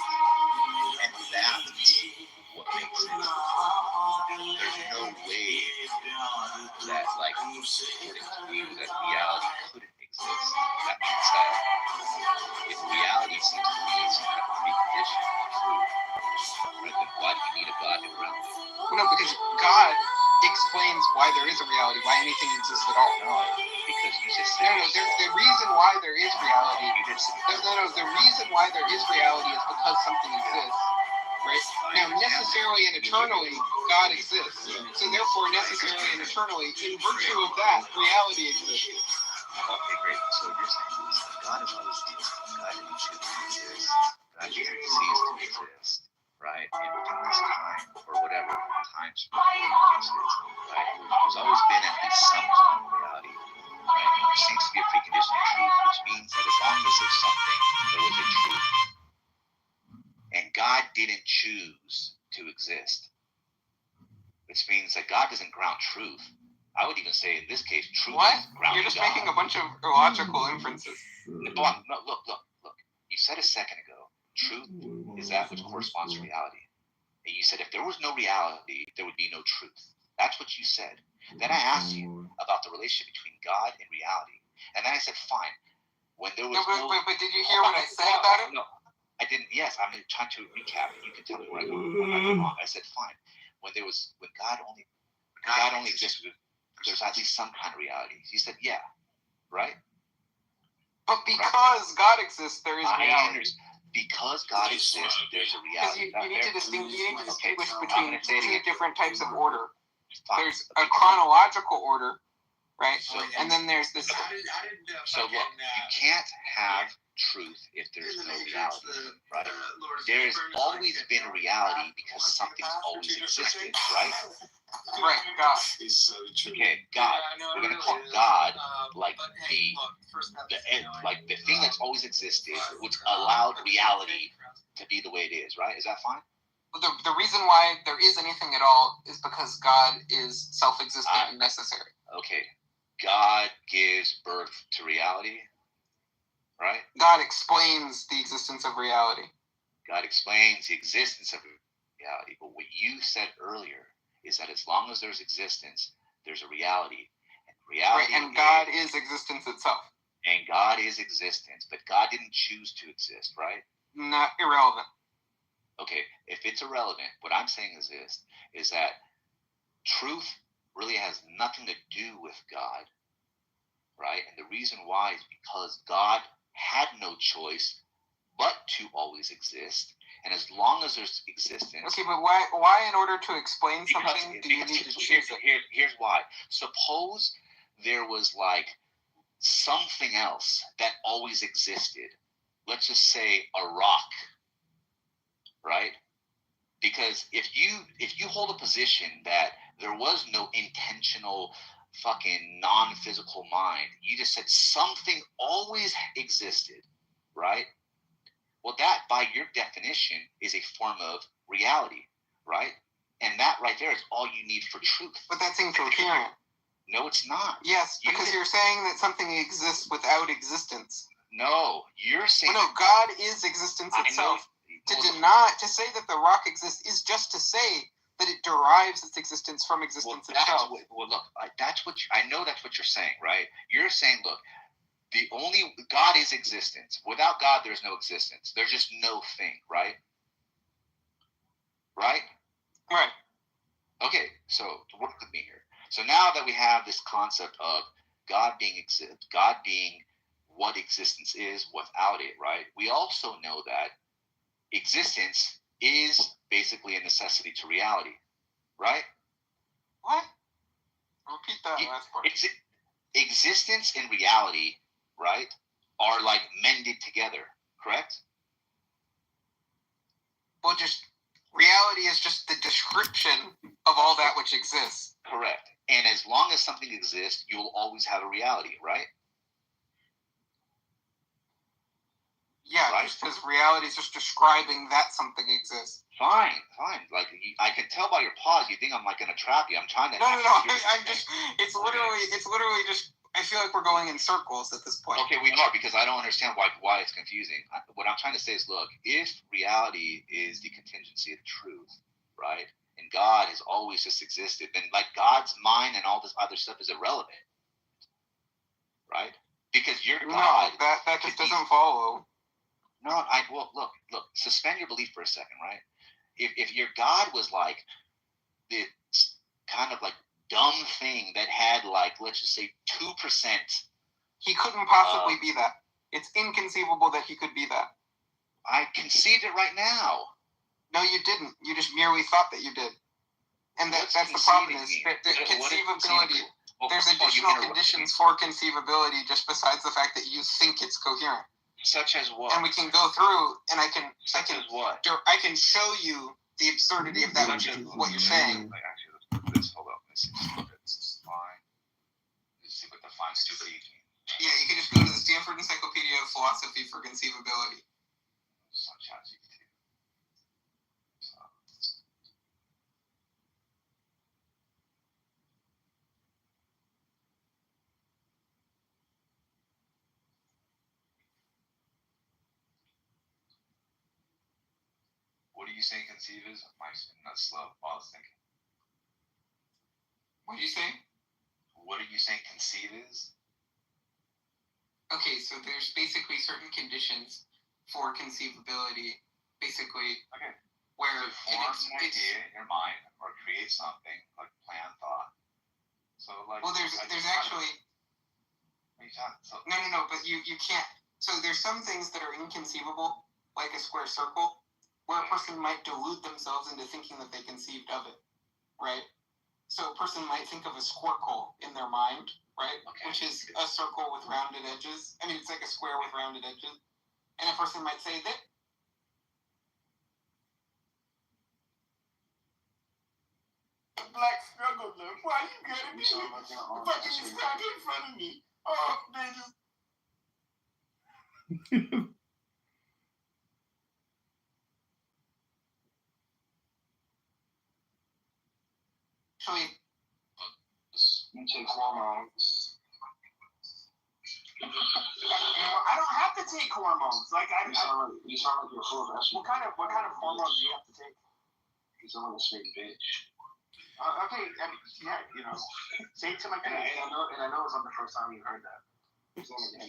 And that's what makes it. There's no way that, like, according to you, that reality couldn't exist. That means that if reality seems to be some kind of precondition for truth, right, then why do you need a God in realm? Well, no, because God explains why there is a reality, why anything exists at all. No, because you just said... No, the reason why there is reality... the reason why there is reality is because something exists. Right? Now, necessarily and eternally, God exists. So therefore, necessarily and eternally, in virtue of that, reality exists. Okay, great. So you're saying this. God is always existing. God didn't choose to exist. God didn't cease to exist. Right? And within this time, or whatever times exist, right? There's always been at least some form of reality. Right? There seems to be a precondition of truth, which means that as long as there's something, there is a truth. And God didn't choose to exist. Which means that God doesn't ground truth. I would even say in this case, truth is grounded. You're just making a bunch of illogical inferences. No, look. You said a second ago, truth is that which corresponds to reality. And you said if there was no reality, there would be no truth. That's what you said. Then I asked you about the relationship between God and reality. And then I said, fine. When there was but did you hear what I said about it? No, I didn't. Yes, I'm trying to recap, and you can tell me where I go wrong. I said, fine. When God only existed, there's at least some kind of reality. He said, yeah, right? But because God exists, there is reality. because God exists, there's a Because reality. you need to distinguish I'm between gonna say it two again. different types of order. Fine. There's a chronological order, right? So- And then there's this. So look, you can't have truth if there's no reality, right? There's always been a reality because something's always existed, right? Right, God. Okay, God. We're gonna call God like the thing that's always existed, which allowed reality to be the way it is, right? Is that fine? The reason why there is anything at all is because God is self-existent and necessary. Okay, God gives birth to reality, right? God explains the existence of reality. God explains the existence of reality. But what you said earlier is that as long as there's existence, there's a reality. And reality Right, and God is existence itself. And God is existence, but God didn't choose to exist, right? Not irrelevant. Okay, if it's irrelevant, what I'm saying is this, is that truth really has nothing to do with God, right? And the reason why is because God had no choice but to always exist. And as long as there's existence... Okay, but why in order to explain something do you need to choose it? Here's why. Suppose there was like something else that always existed. Let's just say a rock, right? Because if you hold a position that there was no intentional fucking non-physical mind, you just said something always existed, right? Well, that, by your definition, is a form of reality, right? And that right there is all you need for truth. But that's incoherent. No, it's not. Yes, because you're saying that something exists without existence. No, you're saying... Well, no, God is existence itself. To say that the rock exists is just to say that it derives its existence from existence itself. I know that's what you're saying, right? You're saying, look, God is existence. Without God, there's no existence. There's just no thing, right? Right? Right. Okay, so work with me here. So now that we have this concept of God being what existence is without it, right? We also know that existence is basically a necessity to reality, right? What? Repeat that last part. Existence and reality, right, are like mended together, correct? Well, just reality is just the description of all that which exists. Correct. And as long as something exists, you'll always have a reality, right? Yeah, right? Just because reality is just describing that something exists. Fine. Like, I can tell by your pause, you think I'm like gonna trap you. I'm trying to. No. It's literally just. I feel like we're going in circles at this point. Okay, we are, because I don't understand why it's confusing. What I'm trying to say is, look, if reality is the contingency of truth, right, and God has always just existed, then like God's mind and all this other stuff is irrelevant, right? Because your God. No, that just doesn't follow. No, look, suspend your belief for a second, right? If your God was like this kind of like dumb thing that had like, let's just say 2%. He couldn't possibly be that. It's inconceivable that he could be that. I conceived it right now. No, you didn't. You just merely thought that you did. And that's the problem is conceivability. There's additional conditions for conceivability just besides the fact that you think it's coherent. Such as what? And we can go through, and I can what? I can show you the absurdity of that, what you're saying. Actually, let's hold up. Let's see. Fine. Let's see what defines stupidity means. Yeah, you can just go to the Stanford Encyclopedia of Philosophy for conceivability. What do you say conceive is? My nuts slow while I was thinking. What do you say? What are you saying conceive is? Okay, so there's basically certain conditions for conceivability, basically, where form an idea in your mind or create something like plan thought. So like. Well, there's actually. What are you talking? No, but you can't. So there's some things that are inconceivable like a square circle, where a person might delude themselves into thinking that they conceived of it, right? So a person might think of a squircle in their mind, right? Okay. Which is a circle with rounded edges. I mean, it's like a square with rounded edges. And a person might say that. Black struggle, look. Why you gotta be fucking stuck in front of me? Oh, man. Actually, You take hormones. I don't have to take hormones. Like You sound like you're full of what kind of hormones do you have to take? You sound like a straight bitch. Okay, yeah, say it to my face. And I know it's not the first time you heard that.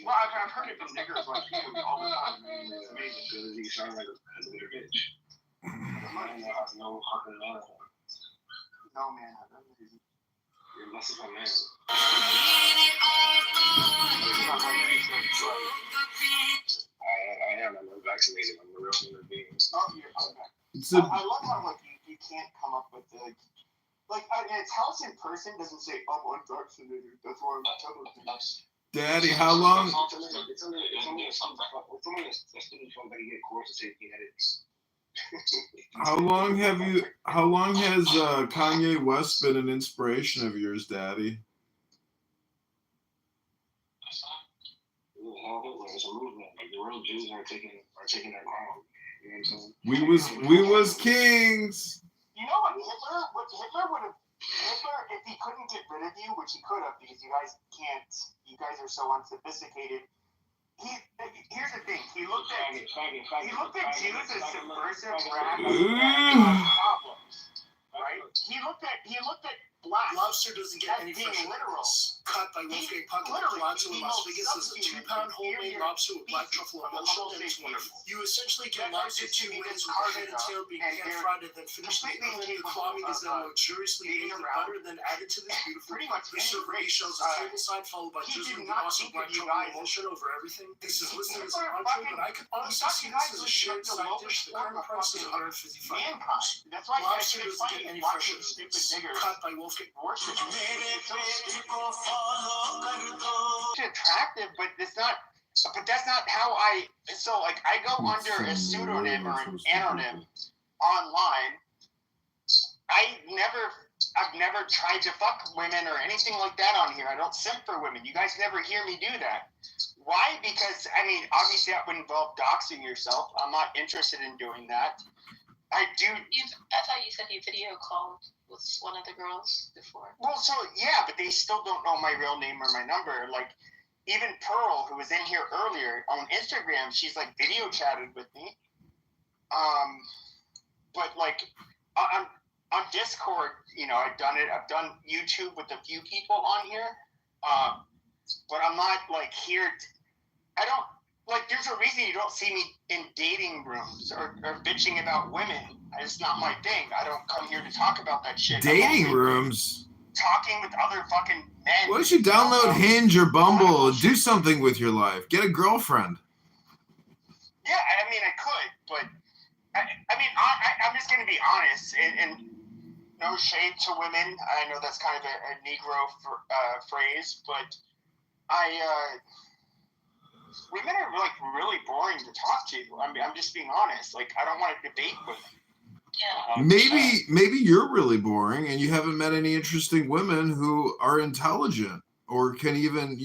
Well, I've heard it from niggers like you all the time. It's amazing because you sound like a little bitch. A man that has no fucking manhood. No man. You're less of a man. I am. I'm vaccinated. I'm a real human being. I love how like you can't come up with the and its house in person doesn't say I'm unvaccinated. That's why I'm telling you. Daddy, how long? It's only a student from that you get course to say genetics. How long has Kanye West been an inspiration of yours, Daddy? It's a movement. Like the real Jews are taking their crown. You know what I'm saying? We was kings. You know what Hitler would have. Hitler, if he couldn't get rid of you, which he could have, because you guys can't. You guys are so unsophisticated. Here's the thing. He looked at Jews as subversive problems, right? He looked at black. Lobster doesn't get any fresher. Literal. Cut by Wolfgang Puck. Lobster in Las Vegas is a 2-pound homemade lobster with black truffle emulsion, and it's wonderful. You essentially get lobster 2 wings with the head and tail being pan-fried and then finished in the oven. The clawing is then luxuriously aged in butter, then added to this beautiful preserved shells of tableside, followed by drizzling with awesome black truffle emulsion over everything. This is listed as an entree, but I could honestly see this as a shared side dish. The current price is $155. That's why Lobster doesn't get any fresher than this. Cut by Wolfgang. Attractive, but that's not how I. So like I go under a pseudonym or an anonym online. I've never tried to fuck women or anything like that on here. I don't simp for women. You guys never hear me do that. Why? Because obviously that would involve doxing yourself. I'm not interested in doing that. I thought you said you video called with one of the girls before. Well, so yeah, but they still don't know my real name or my number. Like, even Pearl, who was in here earlier on Instagram, she's like video chatted with me. But like on Discord, I've done it. I've done YouTube with a few people on here. But I'm not like here. I don't. Like, there's a reason you don't see me in dating rooms or bitching about women. It's not my thing. I don't come here to talk about that shit. Dating rooms? Talking with other fucking men. Why don't you download Hinge or Bumble and do something with your life? Get a girlfriend. Yeah, I could, but I'm just going to be honest, and no shade to women. I know that's kind of a Negro phrase, but women are like really boring to talk to. I'm just being honest. Like, I don't want to debate women. Yeah. Maybe you're really boring and you haven't met any interesting women who are intelligent or can even,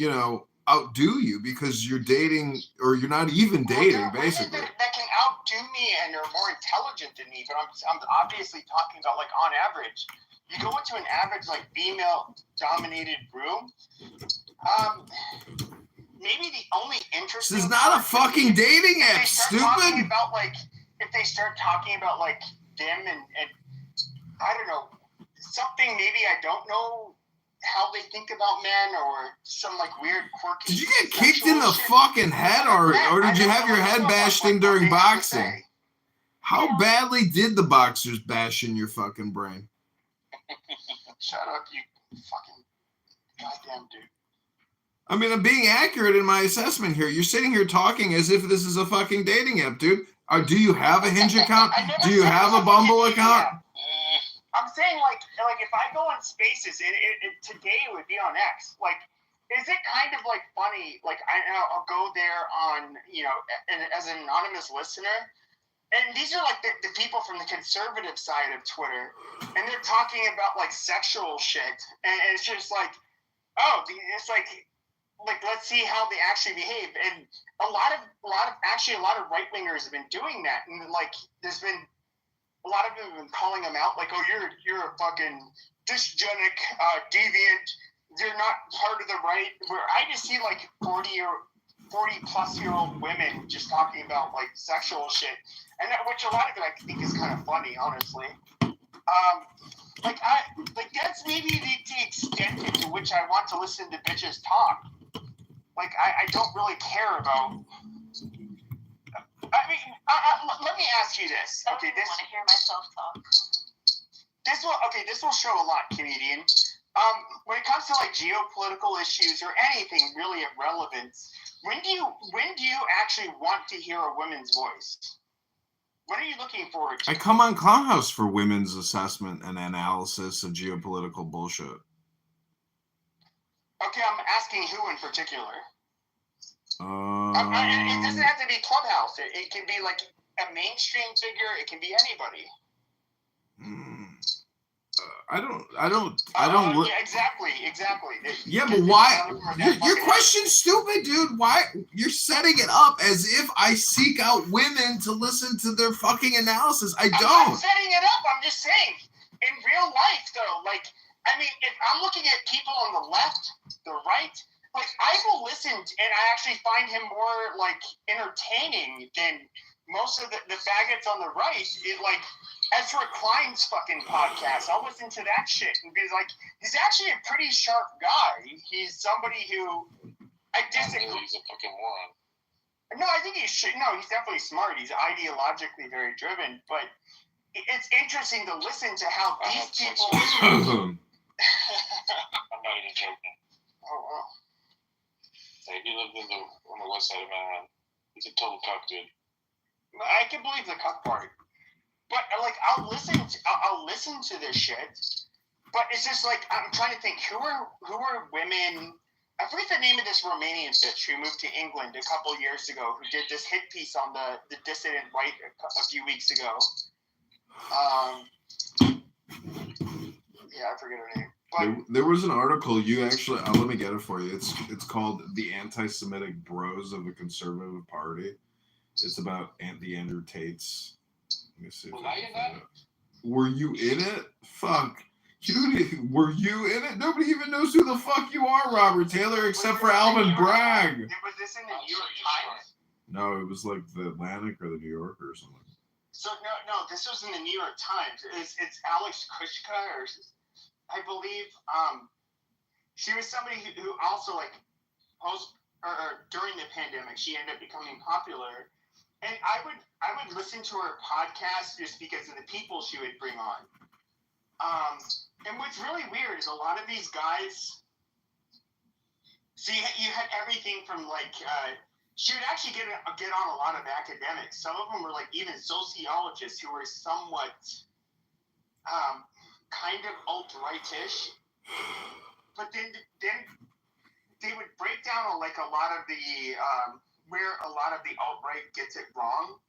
outdo you because you're dating or you're not even dating, basically. That can outdo me and are more intelligent than me, but I'm obviously talking about like on average. You go into an average like female-dominated room. Maybe the only interesting. This is not a fucking dating app, stupid. If they start talking about like them and I don't know, something maybe I don't know how they think about men or some like weird quirky. Did you get kicked in the fucking head or did you have your head bashed in during boxing? How badly did the boxers bash in your fucking brain? Shut up, you fucking goddamn dude. I'm being accurate in my assessment here. You're sitting here talking as if this is a fucking dating app, dude. Do you have a Hinge account? I never Do you said have it a was Bumble Hinge account? app. I'm saying like if I go on Spaces, today it would be on X. Like, is it kind of like funny? Like I'll go there on as an anonymous listener, and these are like the people from the conservative side of Twitter, and they're talking about like sexual shit, and it's just like, oh, it's like let's see how they actually behave. And a lot of right wingers have been doing that, and like there's been a lot of them have been calling them out, like, oh, you're a fucking dysgenic deviant. You're not part of the right. Where I just see like 40-plus-year-old women just talking about like sexual shit, and which a lot of it I think is kind of funny, honestly. That's maybe the extent to which I want to listen to bitches talk. Like I don't really care about. I mean, let me ask you this. Okay, I want to hear myself talk. This will show a lot, comedian. When it comes to like geopolitical issues or anything really of relevance, when do you actually want to hear a woman's voice? What are you looking forward to? I come on Clownhouse for women's assessment and analysis of geopolitical bullshit. Okay, I'm asking who in particular. It doesn't have to be Clubhouse. It can be like a mainstream figure. It can be anybody. Yeah, exactly. Yeah, but why? Your question's stupid, dude. Why? You're setting it up as if I seek out women to listen to their fucking analysis. I don't. I'm not setting it up. I'm just saying, in real life, though, like, I mean, if I'm looking at people on the left, the right, like, I will listen, and I actually find him more, like, entertaining than most of the faggots on the right. Like, Ezra Klein's fucking podcast, I'll listen to that shit and be like, he's actually a pretty sharp guy. He's somebody who I disagree. He's a fucking moron. No, I think he's definitely smart. He's ideologically very driven, but it's interesting to listen to how these people. I'm not even joking. Oh wow. Like, he lives on the west side of Manhattan. He's a total cock dude. I can believe the cuck part, but like I'll listen to this shit. But it's just like I'm trying to think who are women. I forget the name of this Romanian bitch who moved to England a couple years ago, who did this hit piece on the dissident right a few weeks ago. Yeah, I forget her name. But there was an article. You actually, let me get it for you. It's called "The Anti-Semitic Bros of the Conservative Party." It's about the Andrew Tates. Let me see. Was I in that? Were you in it? Fuck. Were you in it? Nobody even knows who the fuck you are, Robert Taylor, except for Alvin Bragg. Was this in the New York Times? No, it was like the Atlantic or the New Yorker or something. So no, this was in the New York Times. It's Alex Kushka, or I believe. She was somebody who also like during the pandemic, she ended up becoming popular. And I would listen to her podcast just because of the people she would bring on. And what's really weird is a lot of these guys. So you had everything from like she would actually get on a lot of academics. Some of them were like even sociologists who were somewhat kind of alt-right-ish. But then they would break down like a lot of the where a lot of the alt-right gets it wrong.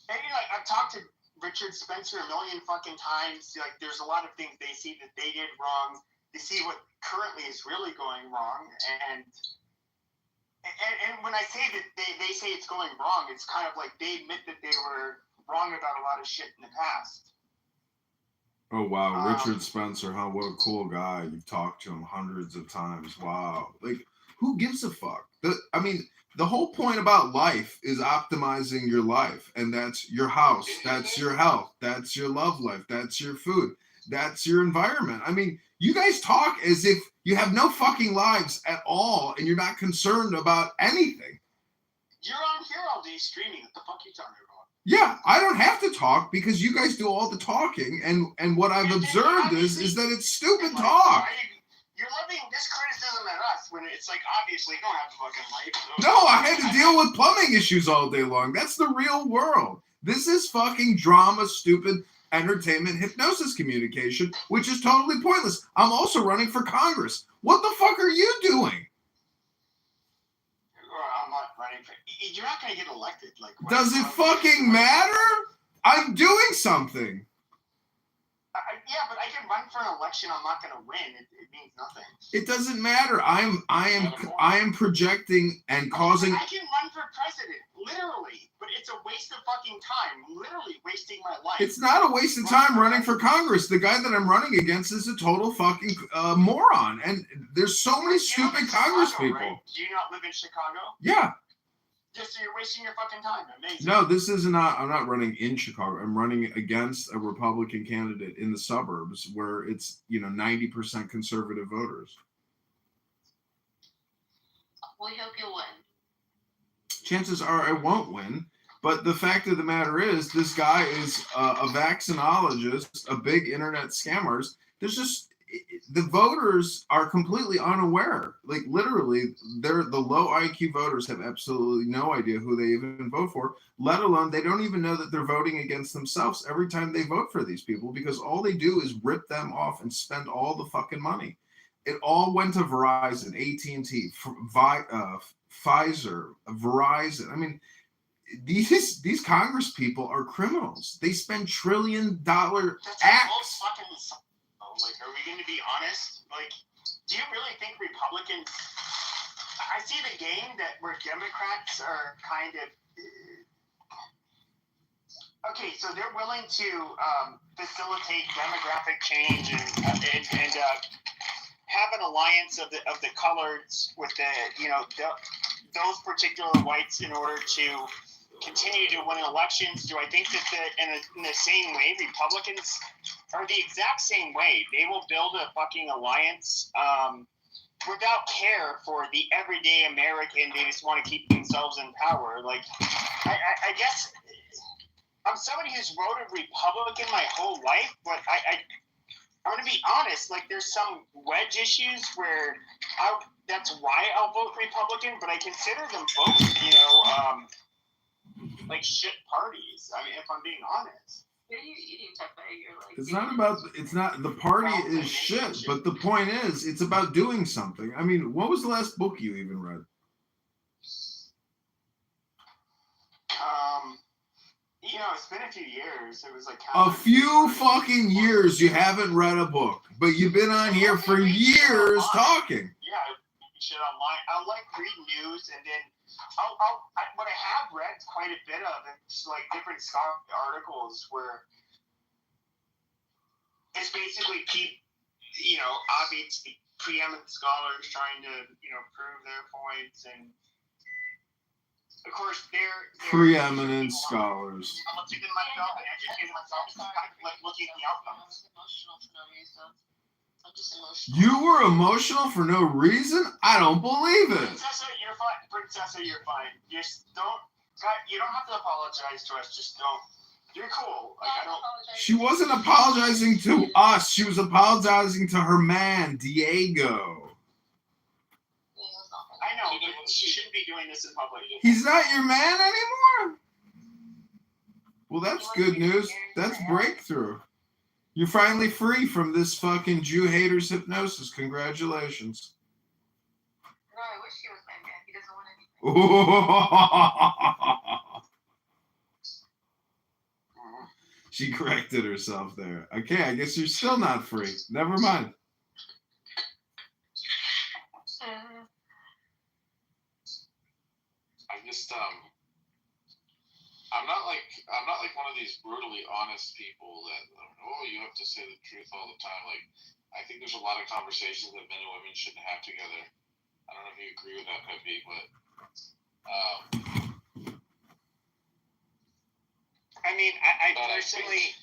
And I've talked to Richard Spencer a million fucking times. Like, there's a lot of things they see that they did wrong. They see what currently is really going wrong, and when I say that they say it's going wrong, it's kind of like they admit that they were wrong about a lot of shit in the past. Oh wow, Richard Spencer, huh? What a cool guy. You've talked to him hundreds of times. Wow. Like, who gives a fuck? The whole point about life is optimizing your life, and that's your house, that's your health, that's your love life, that's your food, that's your environment. I mean, you guys talk as if you have no fucking lives at all, and you're not concerned about anything. You're on here all day streaming. What the fuck are you talking about? Yeah, I don't have to talk because you guys do all the talking, and what I've observed is that it's stupid talk. You're levying this criticism at us when It's like, obviously, you don't have a fucking life. So. No, I had to deal with plumbing issues all day long. That's the real world. This is fucking drama, stupid entertainment, hypnosis communication, which is totally pointless. I'm also running for Congress. What the fuck are you doing? I'm not running for. You're not going to get elected. Like, does it fucking matter? I'm doing something. Yeah, but I can run for an election. I'm not going to win. It means nothing. It doesn't matter. I am projecting and causing. I can run for president, literally, but it's a waste of fucking time. Literally wasting my life. It's not a waste of time running for Congress. The guy that I'm running against is a total fucking moron, and there's so many stupid Congress people. Right? Do you not live in Chicago? Yeah. Just so you're wasting your fucking time. Amazing. No, this is not. I'm not running in Chicago. I'm running against a Republican candidate in the suburbs where it's 90% conservative voters. We hope you win. Chances are I won't win, but the fact of the matter is, this guy is a vaccinologist, a big internet scammers. There's just the voters are completely unaware. Like literally, the low IQ voters have absolutely no idea who they even vote for, let alone they don't even know that they're voting against themselves every time they vote for these people, because all they do is rip them off and spend all the fucking money. It all went to Verizon, AT&T, Pfizer, Verizon. I mean, these Congress people are criminals. They spend $1 trillion acts. Like, are we going to be honest? Like, do you really think Republicans? I see the game that where Democrats are kind of. Okay, so they're willing to facilitate demographic change and have an alliance of the coloreds with those particular whites in order to continue to win elections. Do I think that in the same way Republicans are the exact same way? They will build a fucking alliance without care for the everyday American. They just want to keep themselves in power. Like, I guess I'm somebody who's voted Republican my whole life, but I'm going to be honest. Like, there's some wedge issues where that's why I'll vote Republican, but I consider them both, like shit parties. I mean, if I'm being honest. What are you eating, Tepe? You're like. It's not the party is shit, but the point is, it's about doing something. I mean, what was the last book you even read? It's been a few years. It was like a few fucking years you haven't read a book, but you've been on here for years talking. Yeah, shit online. I like read news, and then what I have read quite a bit of, it's like different scholarly articles where it's basically obviously preeminent scholars trying to prove their points, and of course they're preeminent scholars. I'm looking myself and educating myself, like looking at the outcomes. You were emotional for no reason? I don't believe it. Princessa, you're fine. Princessa, you're fine. Just don't. You don't have to apologize to us. Just don't. You're cool. Like, I don't. She wasn't apologizing to us. She was apologizing to her man, Diego. I know, but she shouldn't be doing this in public. He's not your man anymore? Well, that's good news. That's breakthrough. You're finally free from this fucking Jew haters hypnosis. Congratulations. No, I wish he was my man. He doesn't want anything. She corrected herself there. Okay, I guess you're still not free. Never mind. I'm not like one of these brutally honest people that you have to say the truth all the time. Like, I think there's a lot of conversations that men and women shouldn't have together. I don't know if you agree with that, Pepe, but I mean, I personally,